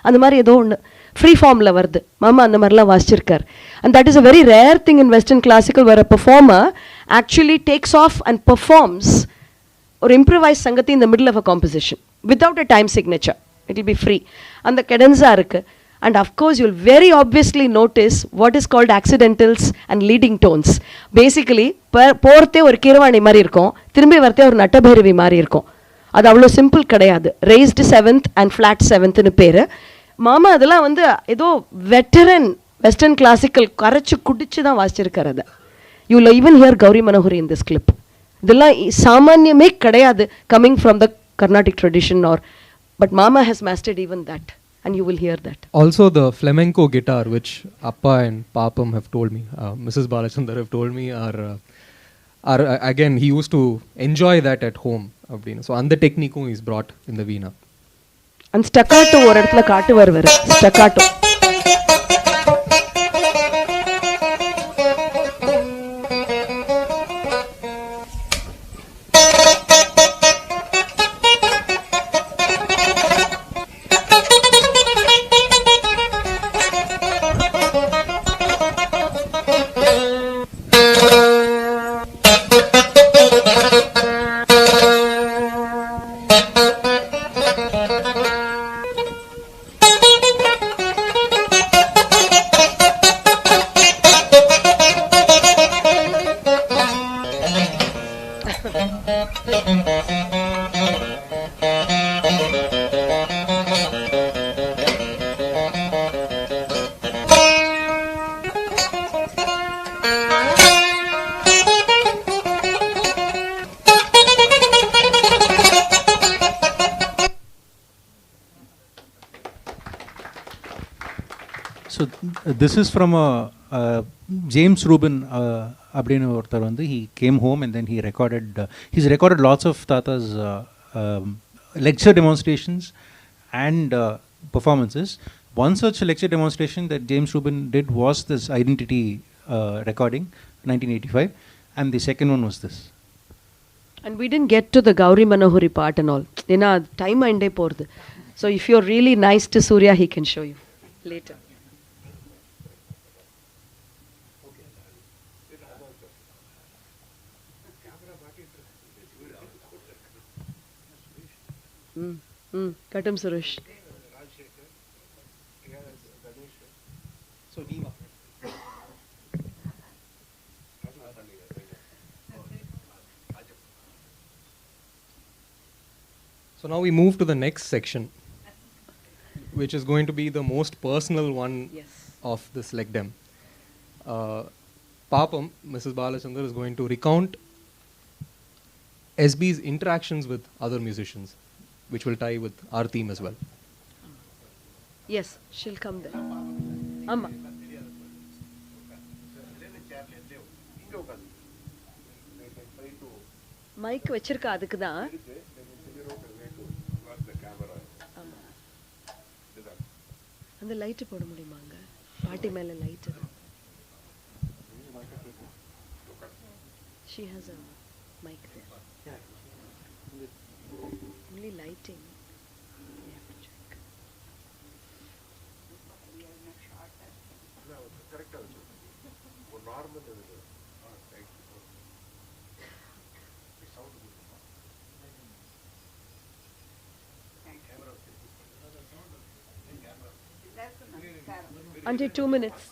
அந்த மாதிரி ஏதோ ஒன்று free ஃபார்மில் வருது. மாமா அந்த மாதிரிலாம் வாசிச்சிருக்கார். And that is a very rare thing in Western classical, where a performer actually takes off and performs or improvise sangati in the middle of a composition without a time signature. It will be free. And the cadenza இருக்கு. And of course, you'll very obviously notice what is called accidentals and leading tones. Basically, போர்த்தே ஒரு கீரவாணி மாதிரி இருக்கும், திரும்பி வரத்தே ஒரு நட்டபைரவி மாதிரி இருக்கும். அது அவ்வளோ சிம்பிள் கிடையாது. raised 7th and flat 7thன்னு பேர். மாமா அதெல்லாம் வந்து ஏதோ வெட்டரன் வெஸ்டர்ன் கிளாசிக்கல் கரைச்சி குடிச்சு தான் வாசிச்சிருக்கார். அதை you will even hear Gowri Manohari in this clip. இதெல்லாம் சாமான்யமே கிடையாது coming from the Carnatic tradition or, but mama has mastered even that. And you will hear that. Also the flamenco guitar, which Appa and Papam have told me, Mrs. Balachandar have told me, are again, he used to enjoy that at home. So and the technique is brought in the veena. And staccato ஒரு இடத்துல காட்டுவார் வேற. Staccato. So this is from James Rubin அப்படின்னு ஒருத்தர் வந்து he came home and then he recorded he's recorded lots of Tata's lecture demonstrations and performances. One such lecture demonstration that James Rubin did was this Identity recording 1985, and the second one was this. And we didn't get to the Gauri Manohari part and all. Time ende porudhu. So if you're really nice to Surya, he can show you later. Katam Suresh. So VEENA. So now we move to the next section, which is going to be the most personal one of this Lec Dem. Papam, Mrs. Balachandar, is going to recount SB's interactions with other musicians, which will tie with our theme as well. Yes, she'll come there. Amma. Mic vechirka adukku dhaan. அந்த light போட முடியுமாங்க? பாட்டி மேல light. She has a mic there. Only lighting. We have to check. Until 2 minutes.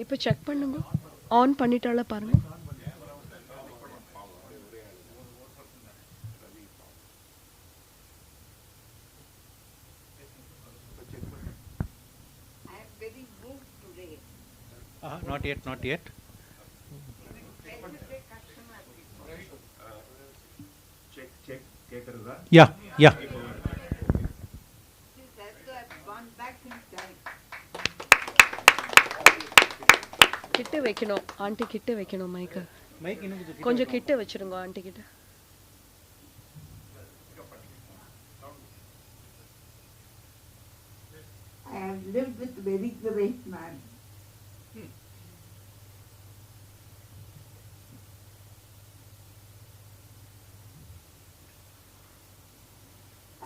இப்போ check பண்ணுங்க. On பண்ணிட்டால பாருங்க. Not yet, not yet. Check. Yeah. கிட்ட வைக்கணும். Aunty கிட்ட வைக்கணும் மைக்க. கொஞ்சம் கிட்ட வச்சிருங்க ஆண்டி கிட்ட. I have lived with a very great man.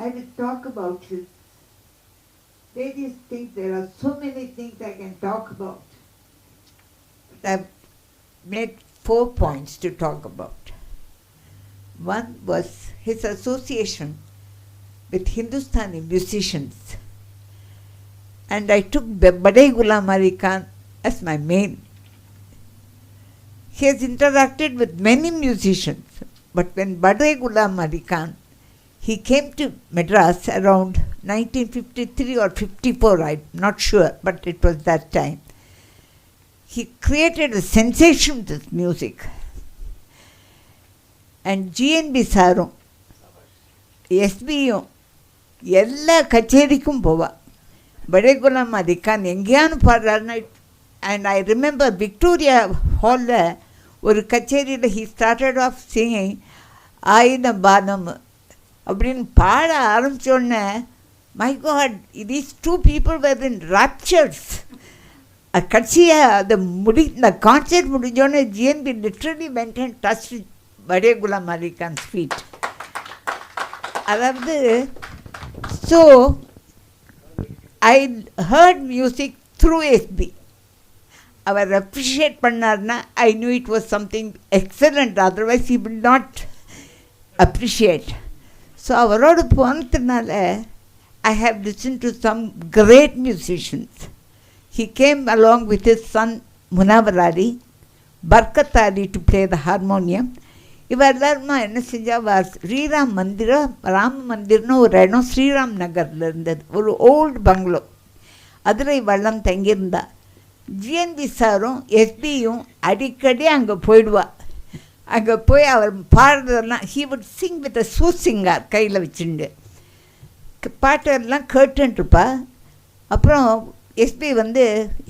I will talk about his various things. There are so many things I can talk about. I've made 4 points to talk about. One was his association with Hindustani musicians. And I took Bade Ghulam Ali Khan as my main. He has interacted with many musicians, but when Bade Ghulam Ali Khan, he came to Madras around 1953 or 54, I'm not sure, but it was that time. He created a sensation with his music. And GNB Sarum, SBயும் எல்லா கச்சேரிக்கும் போவா. Bade Ghulam Ali Khan எங்கேயானு பாடுறாருன்னா, and I remember Victoria Hall ஒரு கச்சேரியில் he started off singing ஆயின பானம் அப்படின்னு பாட ஆரம்பிச்சோடனே, my God, these two people were in raptures. கட்சியாக அந்த concert முடிஞ்சோடனே GNB literally went and touched Bade Ghulam Ali Khan's feet. அதாவது so I heard music through SB. Our appreciate பண்ணார்னா I knew it was something excellent, otherwise he would not appreciate. So அவரோட போனதுனால I have listened to some great musicians. He came along with his son Munawar Ali, Barkat Ali to play the harmonium. இவரெல்லாருமா என்ன செஞ்சா, ஸ்ரீராம் மந்திரம், ராம மந்திர்னு ஒரு இடம் ஸ்ரீராம் நகரில் இருந்தது, ஒரு ஓல்டு பங்களோ. அதில் இவெல்லாம் தங்கியிருந்தா. GNB சாரும் SBயும் அடிக்கடி அங்கே போயிடுவா. அங்கே போய் அவர் பாடுறதெல்லாம் he would sing with a soothsinger கையில் வச்சுண்டு பாட்டெல்லாம் கேட்டுருப்பா. அப்புறம் SB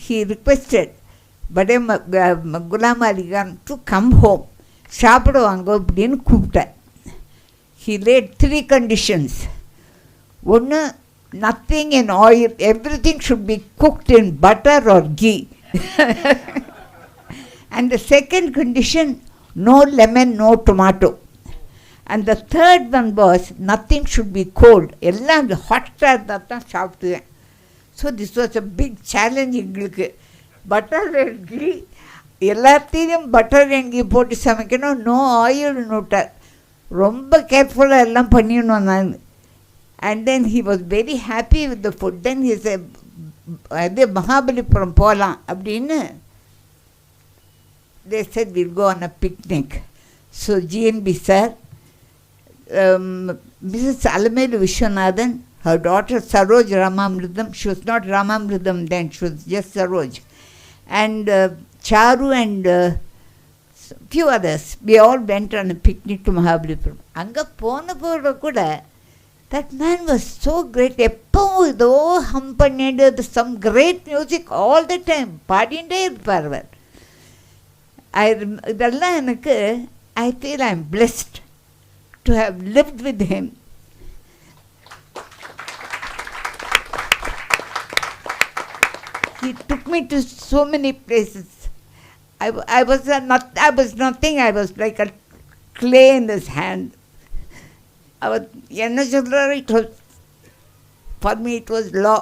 he requested Bade Ghulam Ali Khan to come home, சாப்பிடுவாங்க அப்படின்னு கூப்பிட்டேன். he laid 3 conditions. One, nothing in oil, everything should be cooked in butter or ghee. And the second condition, no lemon, no tomato. And the third one was, nothing should be cold. Ellam hot தான் சாப்பிட்டுவேன். So this was a big challenge எங்களுக்கு. Butter and ghee, எல்லாத்தையும் butter and ghee போட்டு சமைக்கணும், no oil நோட்டார். ரொம்ப கேர்ஃபுல்லாக எல்லாம் பண்ணிடணும் நான். And then he was very happy with the food. Then he said, அது மகாபலிபுரம் போகலாம் அப்படின்னு. They said, we'll go on a picnic. So GNB sir, Mrs. Alamelu Vishwanathan, her daughter Saroj Ramamridham, she was not Ramamridham then, she was just Saroj. And Charu and few others, we all went on a picnic to Mahabalipuram. Anga pona poda kuda, that man was so great. எப்பவும் இதோ ஹம் பண்ணிட்டு some great music all the time பாடிண்டே இருப்பார் அவர். இதெல்லாம் எனக்கு, I feel I am blessed to have lived with him. He took me to so many places. I was nothing. I was like a clay in his hand. It was, for me it was law.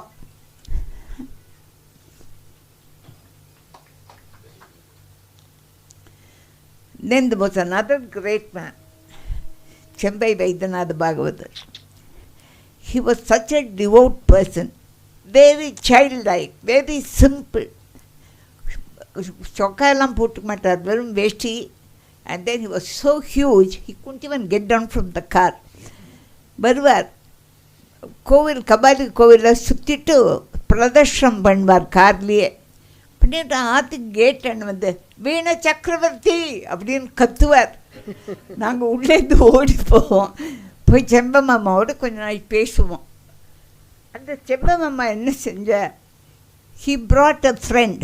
Then there was another great man, Chembai Vaidyanath Bhagavatar. He was such a devout person, very childlike, very simple. சொக்காயெல்லாம் போட்டுக்க மாட்டார், வெறும் வேஷ்டி. And then he was so huge, he couldn't even get down from the car. வருவார், கோவில் கபாலி கோவிலில் சுற்றிட்டு பிரதர்ஷனம் பண்ணுவார் கார்லேயே. பண்ணிட்டு ஆற்றுக்கு கேட் வந்து வீண சக்கரவர்த்தி அப்படின்னு கத்துவார். நாங்கள் உள்ளேருந்து ஓடி போவோம், போய் செம்பமாமாவோட கொஞ்ச நாள் பேசுவோம். அந்த செம்பமாமா என்ன செஞ்ச, he brought a friend,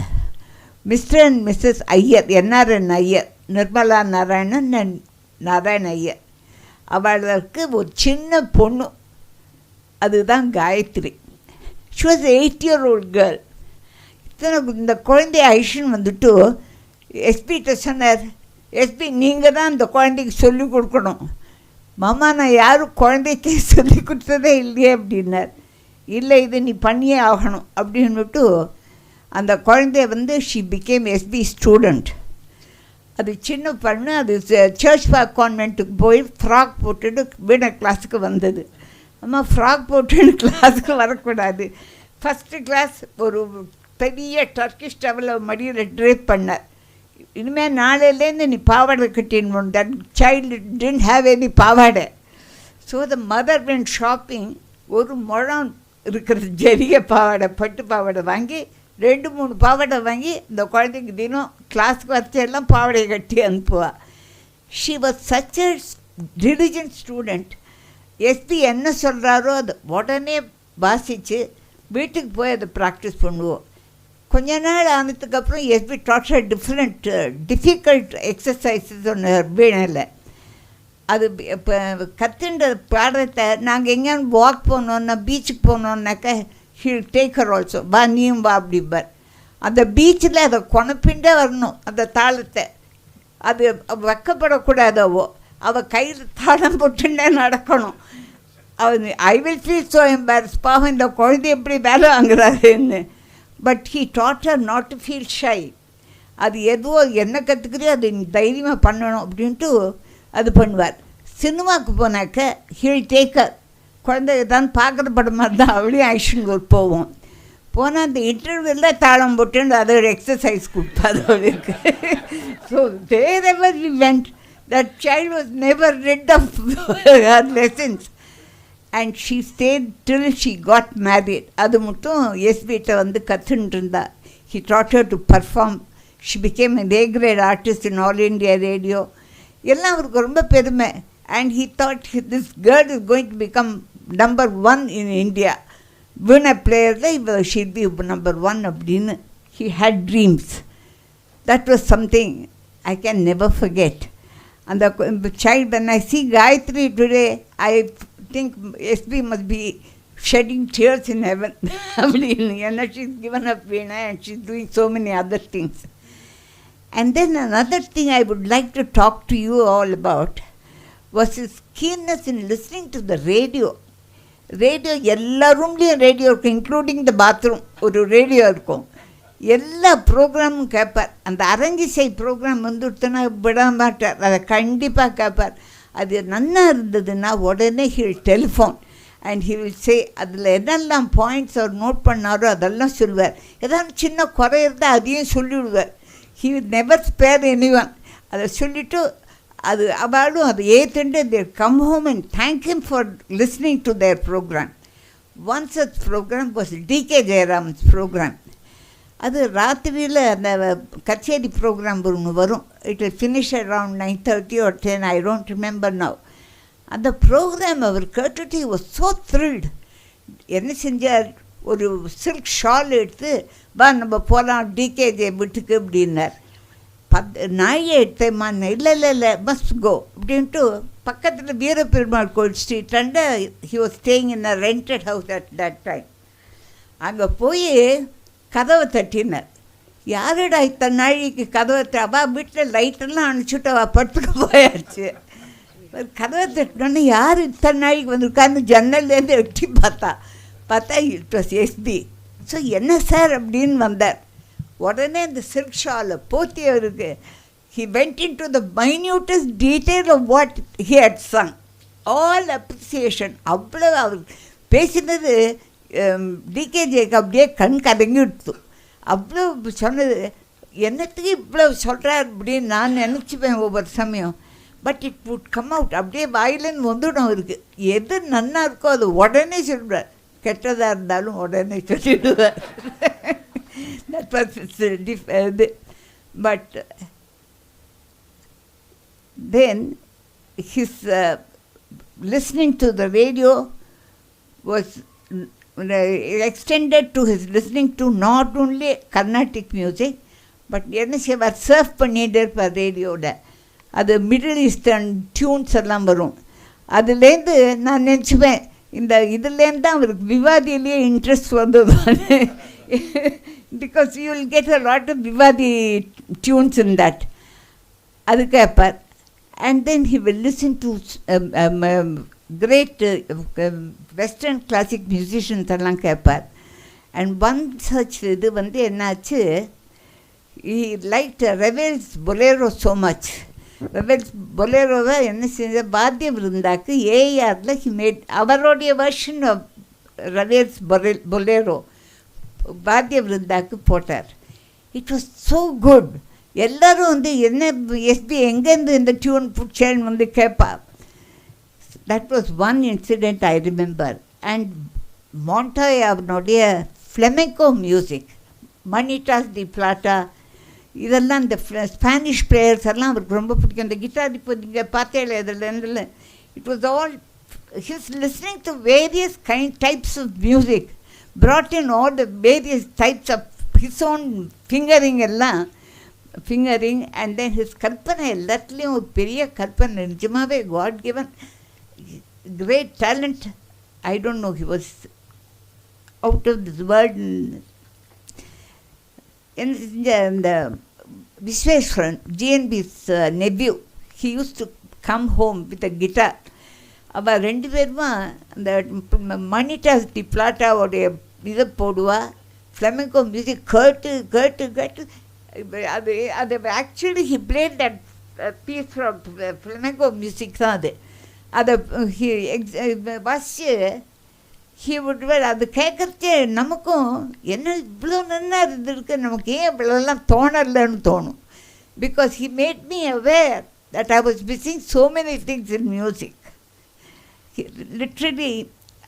Mr. and Mrs. Iyer, NRN Iyer, Nirmala Narayanan and Narayana Iyer. அவளுக்கு ஒரு சின்ன பொண்ணு, அதுதான் Gayatri. She was an 8-year-old girl. இந்த குழந்தைய ஐஷன் வந்துட்டு எஸ்பிகிட்ட சொன்னார், எஸ்பி நீங்கள் தான் இந்த குழந்தைக்கு சொல்லிக் கொடுக்கணும். மாமா நான் யாரும் குழந்தைக்கு சொல்லி கொடுத்ததே இல்லையே அப்படின்னார். இல்லை இது நீ பண்ணியே ஆகணும் அப்படின்னுட்டு அந்த குழந்தைய வந்து ஷி பிகேம் எஸ்பி ஸ்டூடெண்ட். அது சின்ன பொண்ணு, அது சர்ச் பார்க் கான்வென்ட்டுக்கு போய் ஃப்ராக் போட்டுட்டு வீணை கிளாஸுக்கு வந்தது. அம்மா ஃப்ராக் போட்டுட்டு கிளாஸுக்கு வரக்கூடாது. ஃபஸ்ட்டு கிளாஸ் ஒரு பெரிய டர்க்கிஷ் டவலை மடியில் ட்ரேப் பண்ணார். இனிமேல் நாளையிலேருந்து நீ பாவாடை கட்டின்னு. That child didn't have any pavadai. So the mother went shopping, ஒரு முழம் இருக்கிற ஜெரிய பாவாடை, பட்டு பாவாடை வாங்கி 2-3 பாவாடை வாங்கி இந்த குழந்தைக்கு தினம் கிளாஸுக்கு வச்சு எல்லாம் பாவாடையை கட்டி அனுப்புவாள். She was such a diligent student. SP என்ன சொல்கிறாரோ அது உடனே வாசித்து வீட்டுக்கு போய் அதை ப்ராக்டிஸ் பண்ணுவோம். கொஞ்ச நாள் ஆனதுக்கப்புறம் SP dot different difficult exercises ஒன்று வீணையில். அது இப்போ கற்றுன்ற பாடத்தை நாங்கள் எங்கேயாவது வாக் போனோன்னா, பீச்சுக்கு போனோன்னாக்கா ஹீல் டேக்கர் ஆல்சோ, வா நீயும் வா அப்படிம்பார். அந்த பீச்சில் அதை கொணப்பிண்டே வரணும் அந்த தாளத்தை. அது வைக்கப்படக்கூடாதவோ, அவள் கையில் தாளம் போட்டுன்னே நடக்கணும். அவன் I will feel so embarrass, பாவம் இந்த குழந்தை எப்படி வேலை வாங்குறாருன்னு. But he taught her not to feel shy. அது எதுவோ என்ன கற்றுக்குறியோ அது தைரியமாக பண்ணணும் அப்படின்ட்டு அது பண்ணுவார். சினிமாவுக்கு போனாக்க ஹீல் டேக்கர், குழந்தை தான் பார்க்குற படம் மாதிரி தான் அவளையும் ஐஷனுக்கு போவோம். போனால் அந்த இன்டர்வியூவில் தாளம் போட்டு அதை ஒரு எக்ஸசைஸ் கொடுப்பாது அவளுக்கு. So wherever we went, that child was never rid of her lessons. And she stayed till she got married. அது மட்டும் எஸ்பிகிட்ட வந்து கற்றுன்ட்டு இருந்தா. He taught her to perform. She became an A-grade artist in All India Radio. எல்லாம் அவருக்கு ரொம்ப பெருமை. And he thought this girl is going to become number 1 in India. வீணை பிளேயரில் she'll be number 1 அப்படின்னு. He had dreams. That was something I can never forget. And the child, when I see Gayatri today, I think SB must be shedding tears in heaven. She's given up Veena and she's doing so many other things. And then another thing I would like to talk to you all about was his keenness in listening to the radio. Radio, எல்லா ரூம்லேயும் radio இருக்கும், including the bathroom ஒரு radio இருக்கும். எல்லா ப்ரோக்ராமும் கேட்பார். அந்த அரங்கிசை program வந்துடுத்துனா விட மாட்டார், அதை கண்டிப்பாக கேட்பார். அது நன்னா இருந்ததுன்னா உடனே he'll telephone and he will say அதில் என்னெல்லாம் பாயிண்ட்ஸ் அவர் நோட் பண்ணாரோ அதெல்லாம் சொல்லுவார். ஏதாவது சின்ன குறை இருந்தால் அதையும் சொல்லிவிடுவார். He will never spare anyone. அதை சொல்லிவிட்டு அது அவளும் அதை ஏற்றுண்டு they come home and thank him for listening to their programme. One such programme was DK Jayaraman's programme. அது ராத்திரியில் அந்த கச்சேரி ப்ரோக்ராம் ஒன்று வரும். It will finish around 9:30 or 10, I don't remember now. அந்த ப்ரோக்ராம் அவர் கேட்டுட்டு வாஸ் ஸோ த்ரில்டு. என்ன செஞ்சார், ஒரு சில்க் ஷால் எடுத்து வா நம்ம போகலாம் டிகேஜே வீட்டுக்கு அப்படின்னார். நாயை எடுத்தேம்மான், இல்லை இல்லை இல்லை மஸ்ட் கோ அப்படின்ட்டு பக்கத்தில் வீரபெருமாள் கோயில் ஸ்ட்ரீட்டாண்ட he was staying in a rented house at that time. அங்கே போய் கதவை தட்டினார். யாருடா இத்தனை நாளைக்கு கதவை அவள் வீட்டில் லைட்டெல்லாம் அனுப்பிச்சுட்டு அவள் படுத்துக்க போயாச்சு. கதவை தட்டினோன்னே யார் இத்தனை நாளைக்கு வந்திருக்கான்னு ஜன்னல்லேருந்து எட்டி பார்த்தா இட் வாஸ் எஸ்பி. ஸோ என்ன சார் அப்படின்னு வந்தார். உடனே அந்த சில்க் ஷாலை போத்தி அவருக்கு he went into the minutest detail of what he had sung. All appreciation. அவ்வளோ அவர் பேசினது டிகேஜேக்கு அப்படியே கண் கலங்கி விடுத்து. அவ்வளோ சொன்னது, என்னத்துக்கு இவ்வளோ சொல்கிறார் அப்படின்னு நான் நினச்சிப்பேன் ஒவ்வொரு சமயம். But it would come out, அப்படியே வாயிலன்னு வந்துடும் அவருக்கு. எது நன்னா இருக்கோ அது உடனே சொல்கிறார், கெட்டதாக இருந்தாலும் உடனே சொல்லிடுவார். That was but then his listening to the radio was extended to his listening to not only Carnatic music but என்ன செய்வார், சர்ஃப் பண்ணிகிட்டே இருப்பார் ரேடியோவில். அது மிடில் ஈஸ்டர்ன் டியூன்ஸ் எல்லாம் வரும். அதுலேருந்து நான் நினச்சிப்பேன் இந்த இதுலேருந்து தான் அவருக்கு விவாதியிலேயே இன்ட்ரெஸ்ட் வந்தது. Because you will get a lot of Vivadi tunes in that. அது கேட்பார். And then he will listen to great western classic musicians எல்லாம் கேட்பார். And one such இது வந்து என்னாச்சு, he liked Ravel's Bolero so much. Ravel's Boleroவை என்ன செஞ்ச வாத்திய விருந்தாக்கு ஏஆரில் he made அவருடைய version of Ravel's Bolero வாத்திய விருந்தாக்கு போட்டார். It was so good. எல்லோரும் வந்து என்ன எஸ்பி எங்கேருந்து இந்த டியூன் பிடிச்சேன்னு வந்து கேட்பா. That was one incident I remember. And Mandai அவனுடைய ஃப்ளெமெங்கோ மியூசிக், மணிட்டாஸ் டி பிளாட்டா, இதெல்லாம் இந்த ஸ்பானிஷ் பிளேயர்ஸ் எல்லாம் அவருக்கு ரொம்ப பிடிக்கும். இந்த கிட்டார் இப்போ நீங்கள் பார்த்தேன் இதில் it was all his listening to various types of music, brought in all the various types of his own fingering and then his கற்பனை எல்லாத்துலேயும் ஒரு பெரிய கற்பனை, நிஜமாகவே God given great talent. I don't know, he was out of this world. என்ன செஞ்ச இந்த Vishweshwaran, GNB's nephew, he use to come home with a guitar. அவள் ரெண்டு பேருமா அந்த மணிட்டாஸ் டி பிளாட்டாவோடைய இதை போடுவா. ஃப்ளெமெங்கோ மியூசிக் கேட்டு கேட்டு கேட்டு அது அது actually he played that piece from flamenco music தான் அது. அதை வாசிச்சு ஹி வுட் அது கேட்குறச்சே நமக்கும் என்ன இவ்வளோ நல்லா இருந்திருக்கு, நமக்கு ஏன் இவ்வளோலாம் தோணலைன்னு தோணும். Because he made me aware that I was missing so many things in music. Literally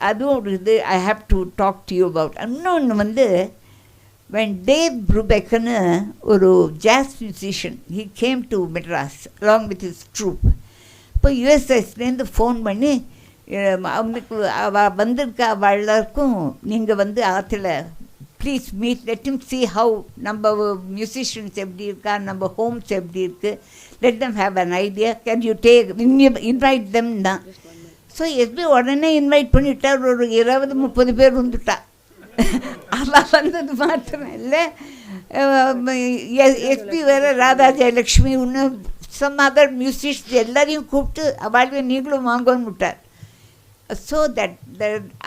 அதுவும் ஒரு இது I have to talk to you about. இன்னொன்று வந்து when Dave Brubeckன்னு ஒரு jazz musician, he came to Madras along with his troupe. இப்போ யூஎஸ்எஸ்லேருந்து phone பண்ணி அவனுக்கு அவள் வந்திருக்கா, அவளுக்கும் நீங்கள் வந்து ஆற்றுல please meet, let him see how நம்ம musicians எப்படி இருக்கா, நம்ம homes எப்படி இருக்கு, let them have an idea, can you take, invite them தான். ஸோ எஸ்பி உடனே இன்வைட் பண்ணிட்டார். ஒரு 20-30 பேர் வந்துட்டா. அவள் வந்தது மாத்திரம் இல்லை, எஸ்பி வேறு, ராதா ஜெயலக்ஷ்மி, இன்னும் சம் அதர் மியூசிஷியன்ஸ் எல்லாரையும் கூப்பிட்டு அவளுடைய நீங்களும் வாங்கன்னு விட்டார். ஸோ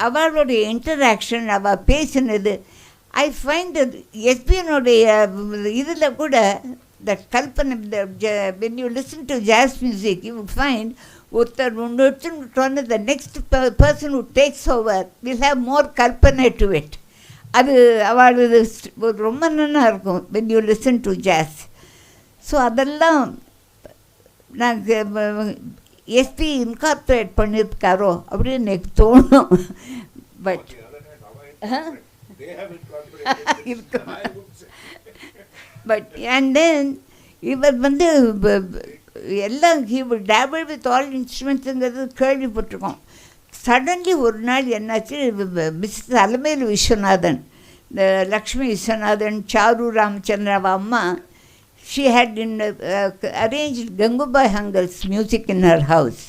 அவளுடைய இன்டராக்ஷன், அவள் பேசினது, ஐ ஃபைண்ட் எஸ்பியனுடைய இதில் கூட that கல்பனை, when you listen to jazz music, you will find ஒருத்தர் ஒன்று the next person who takes over will have more கல்பனை to it. அது அவளது ரொம்ப நல்லா இருக்கும் when you listen to jazz. So அதெல்லாம் நாங்கள் எஸ்பி இன்கார்பரேட் பண்ணியிருக்காரோ அப்படின்னு எனக்கு தோணும். பட் பட் அண்ட் தென் இவர் வந்து எல்லாம் he will dabble with all instrumentsங்கிறது கேள்விப்பட்டிருக்கோம். சடன்லி ஒரு நாள் என்னாச்சு, மிஸ்ஸஸ் அலமேலு விஸ்வநாதன், இந்த லக்ஷ்மி விஸ்வநாதன், சாரு ராமச்சந்திராவ அம்மா, she had arranged Gangubai Hangal's music in her house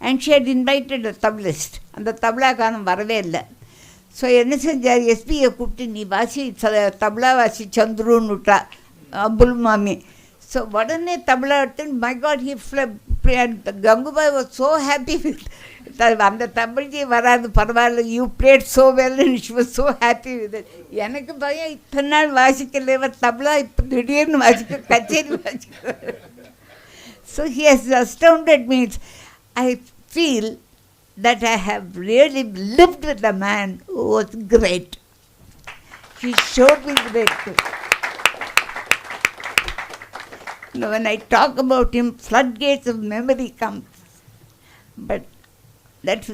and she had invited a tablaist. அந்த தபலாக்காரன் வரவே இல்லை. ஸோ என்ன செஞ்சார், எஸ்பியை கூப்பிட்டு நீ வாசி, தபலா வாசி சந்துருன்னு விட்டா அபுல் மாமி. ஸோ உடனே தபலா எடுத்து, my god, he Gangubai was so happy with அந்த தமிழ்ஜி வராது பரவாயில்ல, you played so well and she was so happy with it. எனக்கு பையன் இத்தனை நாள் வாசிக்கல, இவர் தபலா இப்போ திடீர்னு வாசிக்க, கச்சேரி வாசிக்கிறார். So he has astounded means I feel that I have really lived with a man who was great. He showed me great things. You know, when I talk about him, floodgates of memory come. But that's,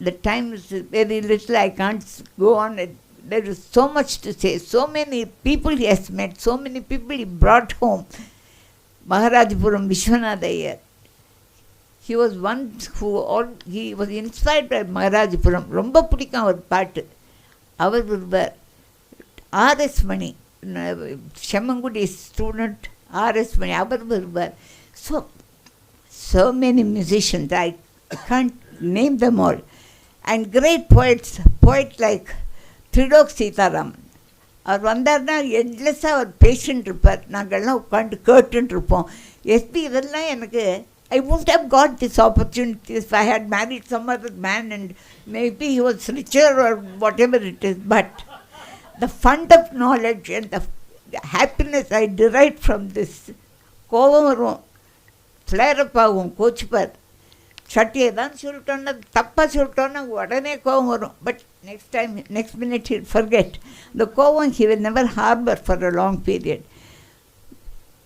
the time is very little, I can't go on. There is so much to say. So many people he has met, so many people he brought home. Maharajapuram Vishwanath Iyer. He was one who he was inspired by Maharajapuram. ரொம்ப பிடிக்கும் அவர் பாட்டு. அவர் ஒருவர் RS மணி, Semmangudi student RS மணி, அவர் ஒருவர். So many musicians, I can't name them all. And great poets like Trilok Sitharaman. அவர் வந்தார்னா எண்ட்லெஸ்ஸாக அவர் patient இருப்பார், நாங்கள்லாம் உட்காந்து கேட்டுன்னு இருப்போம். எஸ்பி இதெல்லாம் எனக்கு, I wouldn't have got this opportunity if I had married some other man and maybe he was richer or whatever it is. But the fund of knowledge and the happiness I derived from this, கோபம் வரும், Flair அப் ஆகும், கோச்சுப்பார், சட்டியை தான் சொல்லிட்டோன்னா, தப்பாக சொல்லிட்டோன்னா உடனே கோபம் வரும். But next minute he'll forget. The கோபம் he will never harbor for a long period.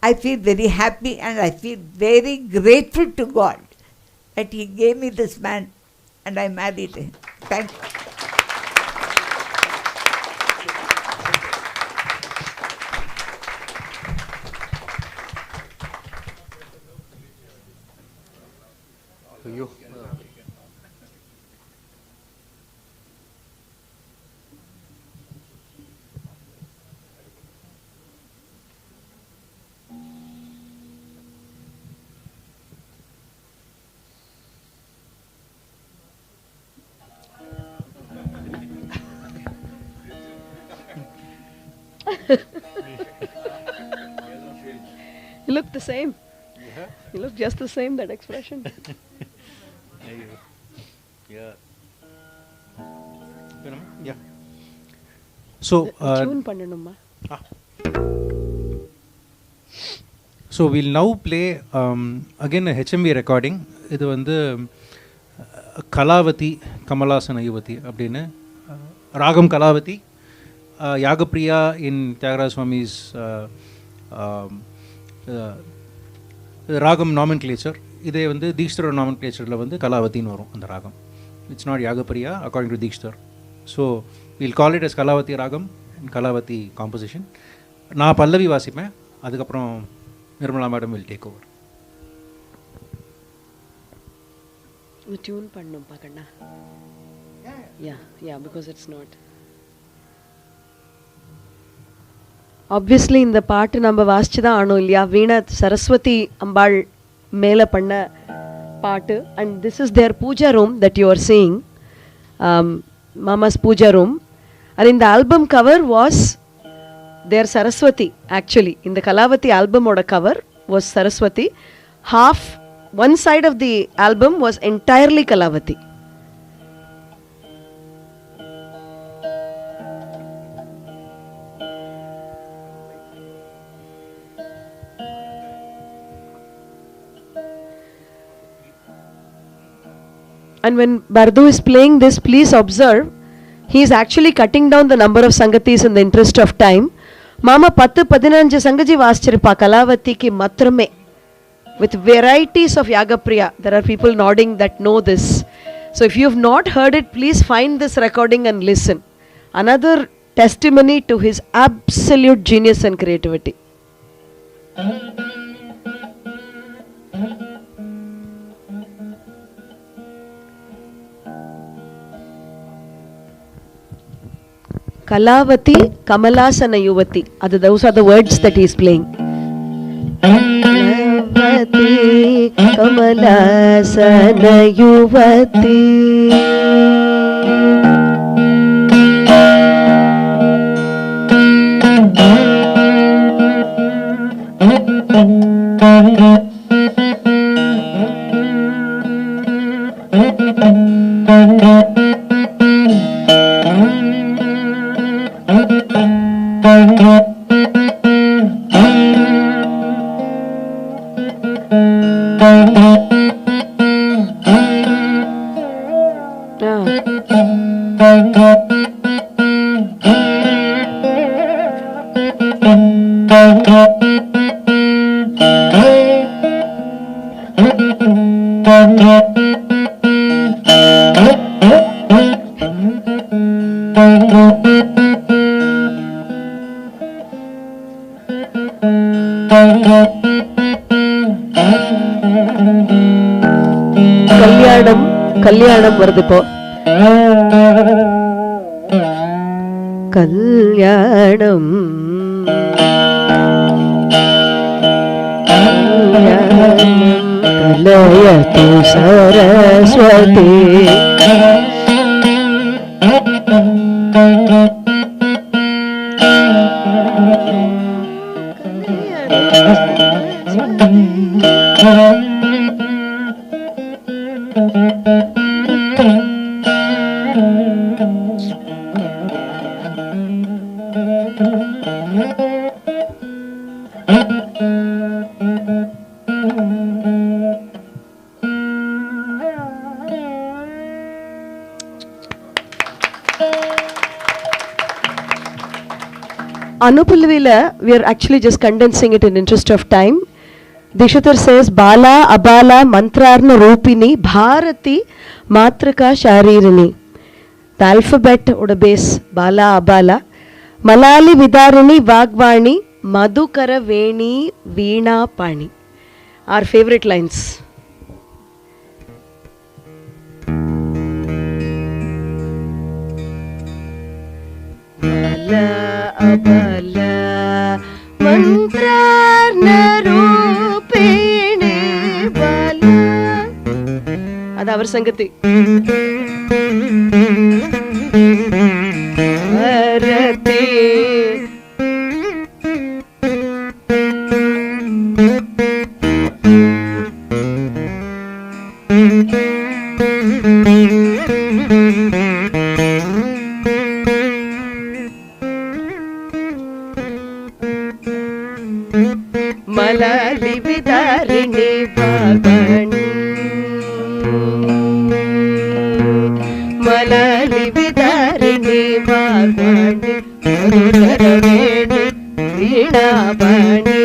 I feel very happy and I feel very grateful to God that He gave me this man and I married him. Thank you. ஐயோ, You look the same. Yeah. You look just the same, that expression. Yeah. Yeah. So, tune பண்ணனுமா? So we'll now play again a HMV recording. இது வந்து கலாவதி கமலாசன யுவதி அப்படின்னு, ராகம் கலாவதி, யாகப்பிரியா இன் தியாகராஜ சுவாமிஸ் ராகம் nomenclature. இதே வந்து தீக்ஷிதரோட நாமென்க்ளேச்சரில் வந்து கலாவதின்னு வரும் அந்த ராகம். It's not Yagapriya according to Dikshitar. So will call it as Kalavathi ragam and Kalavathi composition. நான் பல்லவி வாசிப்பேன், அதுக்கப்புறம் Nirmala madam will take over. Tune பண்ணணும் பார்க்கண்ணா. Yeah, because it's not. Obviously இந்த பாட்டு நம்ம வாசிச்சு தான் ஆனோம் இல்லையா? வீணா சரஸ்வதி அம்பாள் மேல பண்ண பாட்டு. And this is their puja room that you are seeing, Mama's puja room. And in the album cover was their Saraswati. Actually in the Kalavati album oda cover was Saraswati. One side of the album was entirely Kalavati. And when Bardu is playing this, please observe, he is actually cutting down the number of sangatis in the interest of time. Mama 10-15 sangaji vaasichirpa Kalavati ki matrame, with varieties of Yagapriya. There are people nodding that know this. So if you have not heard it, please find this recording and listen. Another testimony to his absolute genius and creativity. Kalavati Kamalasana Yuvati. Those are the words that he is playing. Kalavati Kamalasana Yuvati. கல்யாணம் வருது இப்போ. கல்யாணம் கலயது Saraswati. Anupulvila, we are actually just condensing it in interest of time. Dishutar says, Bala, Abala, Mantrarna Rupini, Bharati, Matrika Sharirini. The alphabet or the base, Bala, Abala, Malali Vidarini, Vagvani, Madhukara Veni, Veena Pani. Our favorite lines. Bala, Abala, Mantrarna Rupini, Bala. That's our Sangati. Bharati. Malali Vidarini Vagani, Malali Vidarini Vagani, Madhukara Veni, Veena Pani.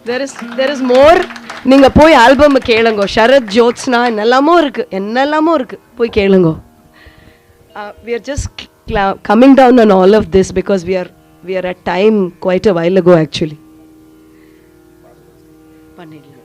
there is more. நீங்க போய் album கேளுங்க. ஷரத் ஜோத்ஸ்னா என்னெல்லாமோ இருக்கு போய் கேளுங்க. We are just coming down on all of this because we are at time quite a while ago actually. பண்ணிடலாம்.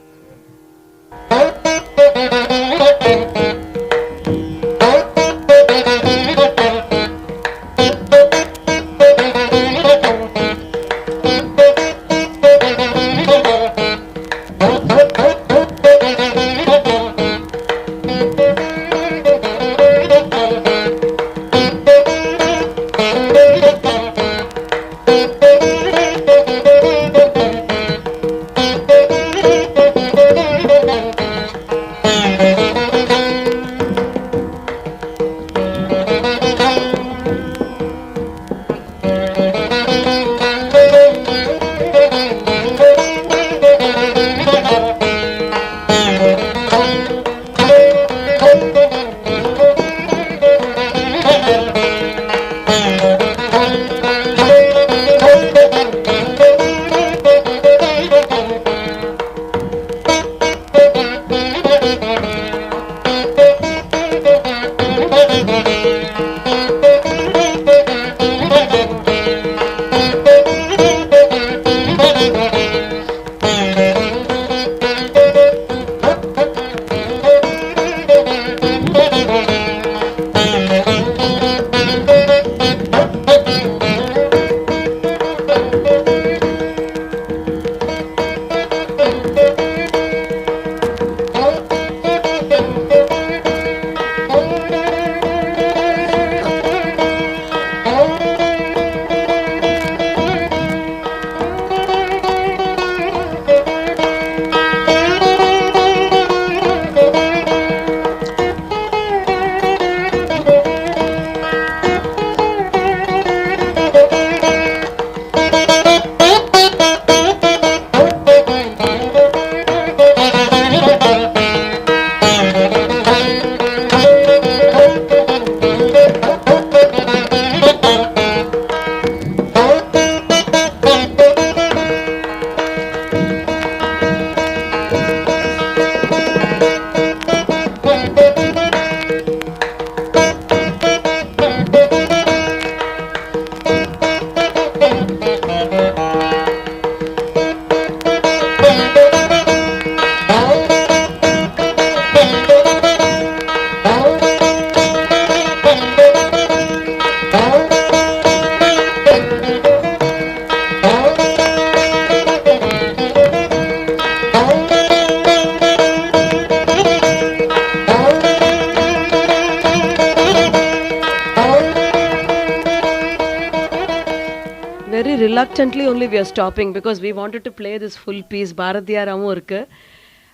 Reluctantly only we are stopping because we wanted to play this full piece. Bharatiyaramu irukku,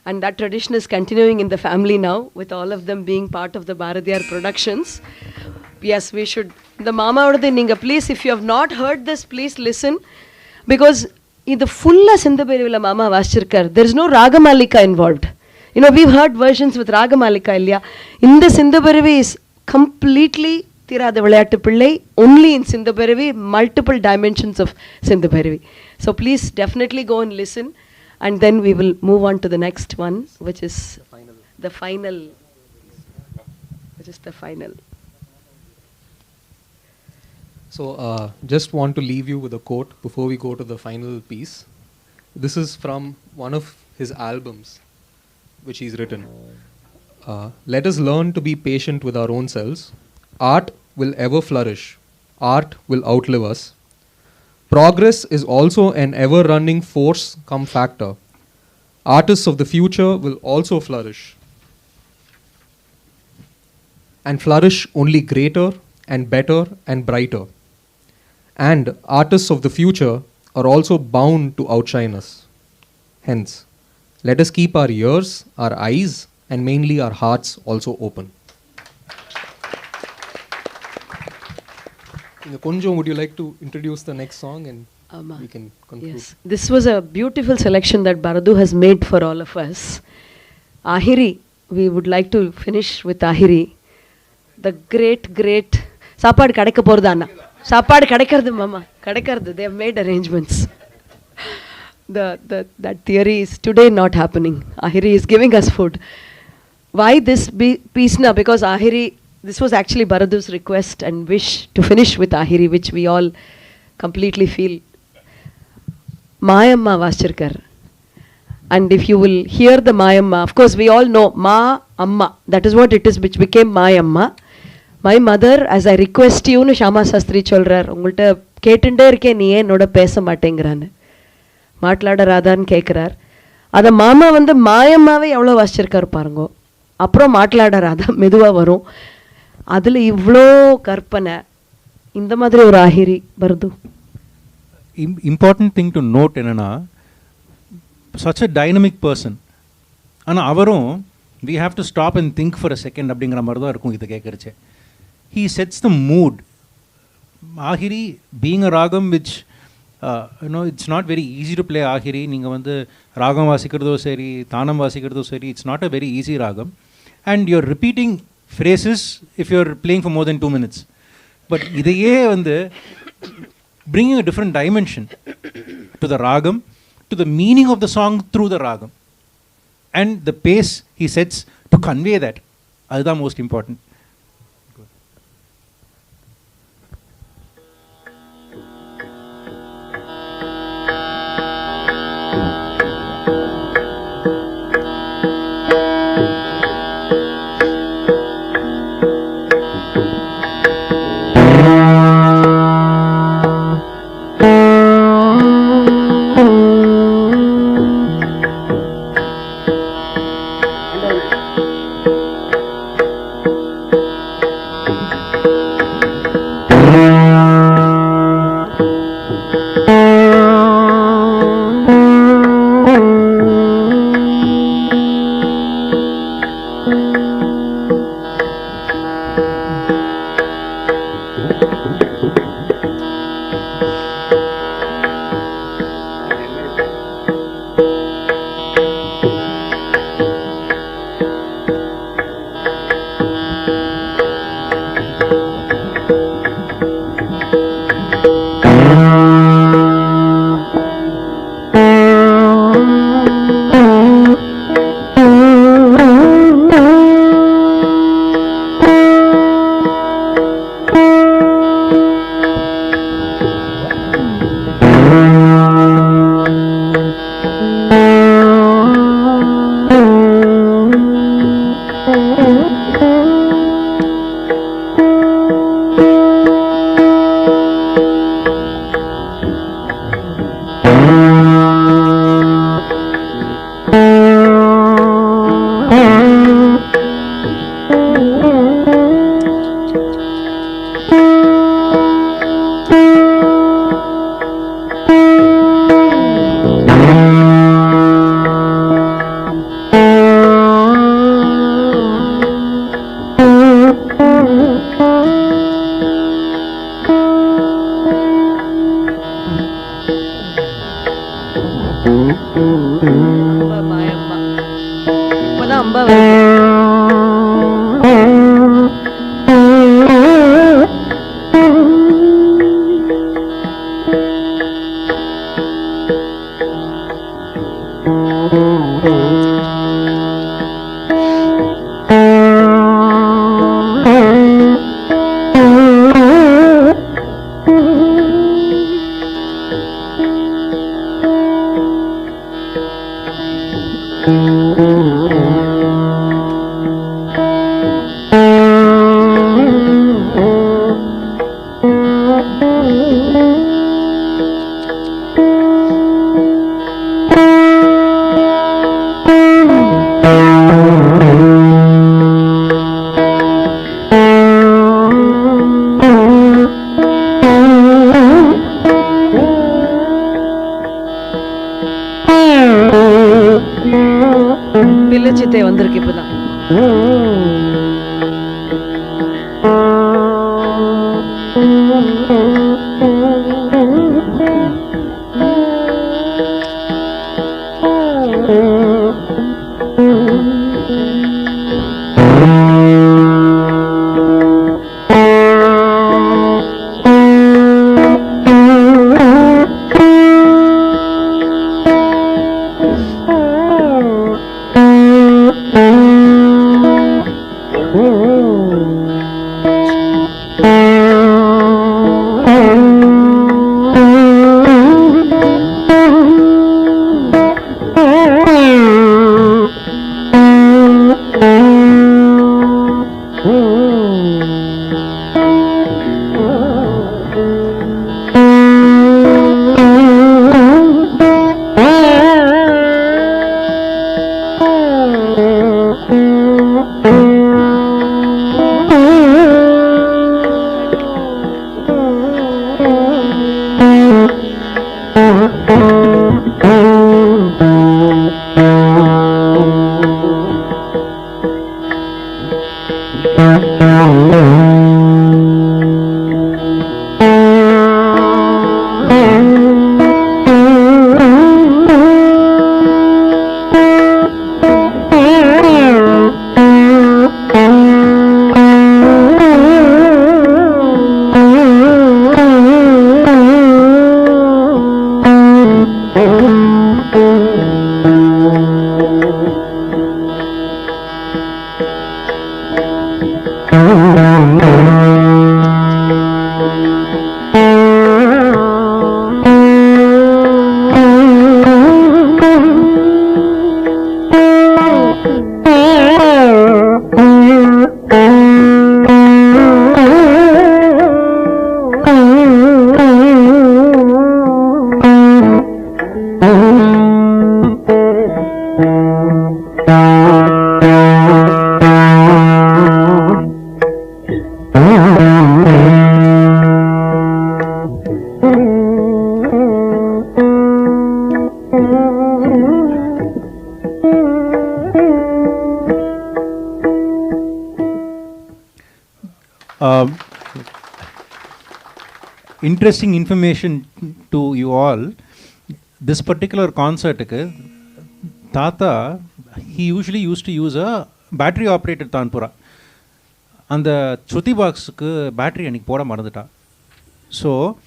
and that tradition is continuing in the family now with all of them being part of the Bharatiyar productions. Yes, we should. The mama odadu ninga please, if you have not heard this, please listen, because in the full Sindhaberivila mama vaasichirkar. There is no Ragamalika involved. You know, we've heard versions with Ragamalika illaya. In the Sindhaberivi is completely Tirada Vilayattu Pillai, only in Sindhaberivi, multiple dimensions of Sindhaberivi. So please definitely go and listen, and then we will move on to the next one, which is the final. So just want to leave you with a quote before we go to the final piece. This is from one of his albums, which he's written. Let us learn to be patient with our own selves. Art will ever flourish. Art will outlive us. Progress is also an ever-running force cum factor. Artists of the future will also flourish. And flourish only greater and better and brighter. And artists of the future are also bound to outshine us. Hence, let us keep our ears, our eyes, and mainly our hearts also open. Kunjo, would you like to introduce the next song and we can conclude? Yes, this was a beautiful selection that Baradu has made for all of us. Ahiri, we would like to finish with Ahiri. The great Sapad kadekka porudha anna. Sapad kadekkaradu mama, kadekkaradu. They have made arrangements. that theory is today not happening. Ahiri is giving us food. Why this piece now? Because Ahiri, this was actually Bharaduv's request and wish to finish with Ahiri, which we all completely feel. Mayamma Vashirkar. And if you will hear the Mayamma, of course we all know Ma Amma. That is what it is, which became Mayamma. My mother, as I request you, Shama Sastri சொல்றார், உங்கள்கிட்ட கேட்டுட்டே இருக்கேன், நீ ஏன் என்னோட பேச மாட்டேங்கிறான்னு, மாట్లాடராதான்னு கேட்குறார். அதை மாமா வந்து மாயம்மாவே எவ்வளோ வாசிச்சிருக்காரு பாருங்கோ. அப்புறம் மாట్లాடராதா மெதுவாக வரும். அதில் இவ்வளோ கற்பனை, இந்த மாதிரி ஒரு ஆஹிரி வருது. இம்பார்ட்டன்ட் திங் டு நோட் என்னன்னா, such a dynamic person. ஆனால் அவரும் we have to stop and think for a second அப்படிங்கிற மாதிரி தான் இருக்கும் இதை கேட்குறச்சே. He sets the mood. Ahiri being a ragam which it's not very easy to play Ahiri. நீங்கள் வந்து ராகம் வாசிக்கிறதோ சரி, தானம் வாசிக்கிறதோ சரி, it's not a very easy ragam. And you're repeating phrases if you're playing for more than 2 minutes. But இதையே வந்து bringing a different dimension to the ragam, to the meaning of the song through the ragam. And the pace he sets to convey that. That's most important. பிள்ளைச்சித்தை வந்திருக்கு இப்பதான். Interesting information to you all. This particular concert, Tata, he usually used to use a battery operated Tanpura. And the Shruti box battery anik poda marandita. So,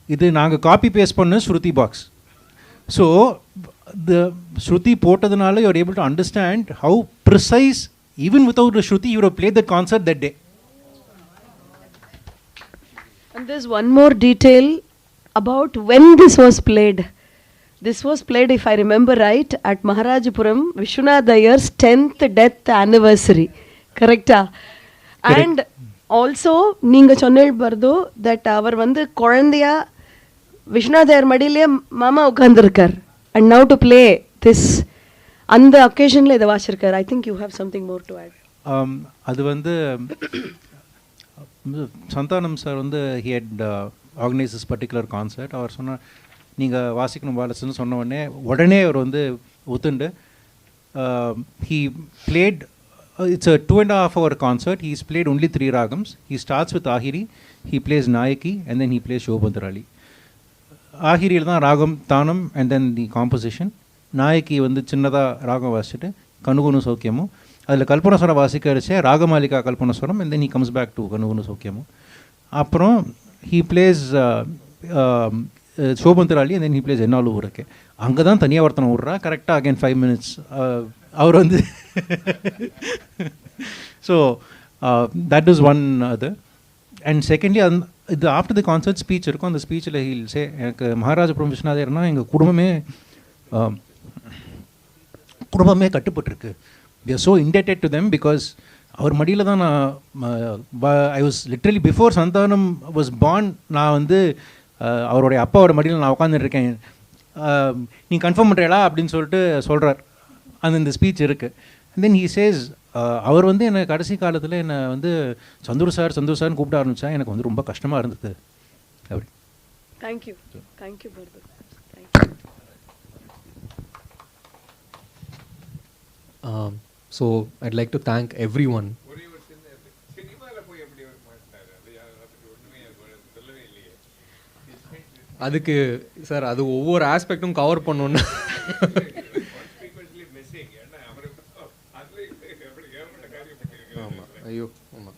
idu naanga copy paste panna Shruti box. So, the Shruti potadanaala you are able to understand how precise, even without the Shruti, you would have played the concert that day. And there's one more detail about when this was played. This was played, if I remember right, at Maharajapuram, Vishwanath Iyer's 10th death anniversary. Correcta? And also, neenga sonnel bardo that our vandu kolandiya Vishwanath Iyer madile mama ukandirukar. And now to play this, on the occasion la idu vaachirukar. I think you have something more to add. அது வந்து Santhanam sir வந்து he had organized this particular concert. அவர் சொன்ன நீங்கள் வாசிக்கணும் பாலசன்னு சொன்ன உடனே அவர் வந்து ஒத்துண்டு he played, it's a 2.5 hour concert. He's played only 3 ragams. He starts with Ahiri, he plays Nayaki, and then he plays Shobhantarali. Ahiriயில் தான் ராகம் தானம் and then the composition. Nayaki வந்து சின்னதாக ராகம் வாசிச்சுட்டு கனுகுனு சௌக்கியமும், அதில் கல்பனஸ்வரம் வாசிக்க Ragamalika கல்பனஸ்வரம், and then he comes back to கனுகுனு சௌக்கியமும். அப்புறம் he plays Shobhantarali, and then he plays என்னாலும் ஊரக்கே. அங்கே தான் தனியாக ஒருத்தனை விட்றா கரெக்டாக again 5 minutes. அவர் வந்து so that is one other. And secondly, இது ஆஃப்டர் தி கான்சர்ட் ஸ்பீச் இருக்கும். அந்த ஸ்பீச்சில் ஹீல் சே, எனக்கு மகாராஜபுரம் விஸ்வநாதர்னா எங்கள் குடும்பமே கட்டுப்பட்டுருக்கு. we are so indebted to them because அவர் மடியில் தான் நான் I was literally before Santhanam was born, நான் வந்து அவருடைய அப்பாவோட மடியில் நான் உட்காந்துருக்கேன். நீ கன்ஃபார்ம் பண்ணுறீங்களா அப்படின்னு சொல்லிட்டு சொல்கிறார். அந்த இந்த ஸ்பீச் இருக்குது. அண்ட் தென் ஹீ சேஸ், அவர் வந்து என்னை கடைசி காலத்தில் என்னை வந்து சந்தூர் சார்னு கூப்பிட ஆரம்பித்தா எனக்கு வந்து ரொம்ப கஷ்டமாக இருந்தது அப்படி. Thank you thank you. So I'd like to thank everyone. அதுக்கு சார் அது ஒவ்வொரு ஆஸ்பெக்டும் கவர் பண்ணணும்னு ஆமாம். ஐயோ ஆமாம்,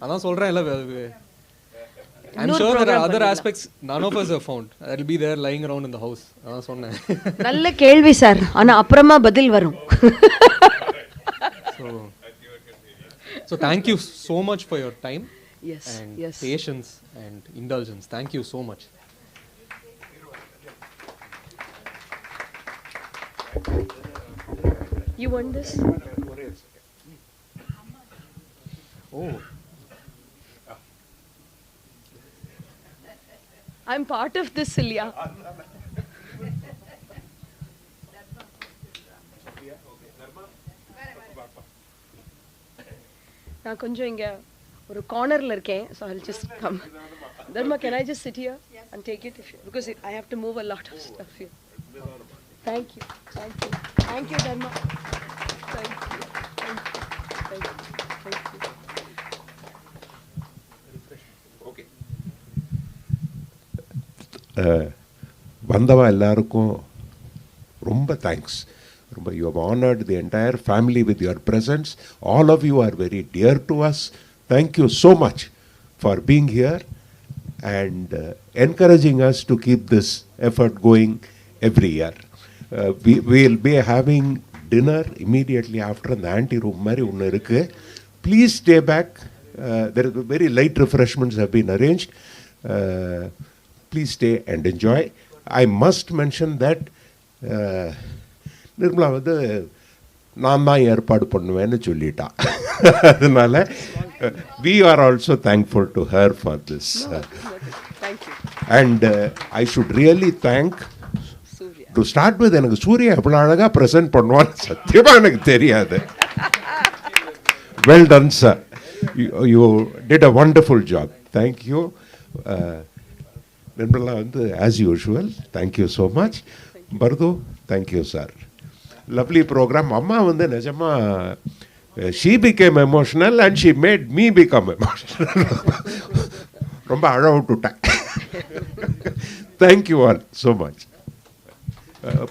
அதான் சொல்கிறேன் இல்லை. I'm sure there are other aspects none of us have found. That will be there lying around in the house. அதான் சொன்னேன். நல்ல கேள்வி சார், ஆனால் அப்புறமா பதில் வரும். So thank you so much for your time. Yes, and yes. patience and indulgence. Thank you so much. You want this? Oh. I'm part of this, Surya. நான் கொஞ்சம் இங்கே ஒரு கார்னரில் இருக்கேன். So I'll just come. Dharma, can I just sit here and take it? Because I have to move a lot of stuff here. Thank you. Thank you. Thank you, Dharma. Thank you. Thank you. Thank you. Thank you. Okay. வந்தவா எல்லாருக்கும் ரொம்ப thanks. You have honored the entire family with your presence. All of you are very dear to us. Thank you so much for being here and encouraging us to keep this effort going every year. We will be having dinner immediately after the ante room mari unnu irukku. Please stay back. There is very light refreshments have been arranged. Please stay and enjoy. I must mention that Nirmala வந்து நான் தான் ஏற்பாடு பண்ணுவேன்னு சொல்லிட்டா. அதனால we are also thankful to her for this. Thank you. And I should really thank Surya. To start with, எனக்கு சூர்யா எவ்வளோ அழகாக ப்ரெசென்ட் பண்ணுவான்னு சத்தியமாக எனக்கு தெரியாது. Well done, sir. you did a wonderful job. Thank you. Nirmala, as usual, thank you so much. Bardu, thank you, sir. Lovely program. Amma Najama, she became emotional and she made me become emotional. Romba azhavututta. Thank you all so much.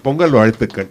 Pongal vaalthukal.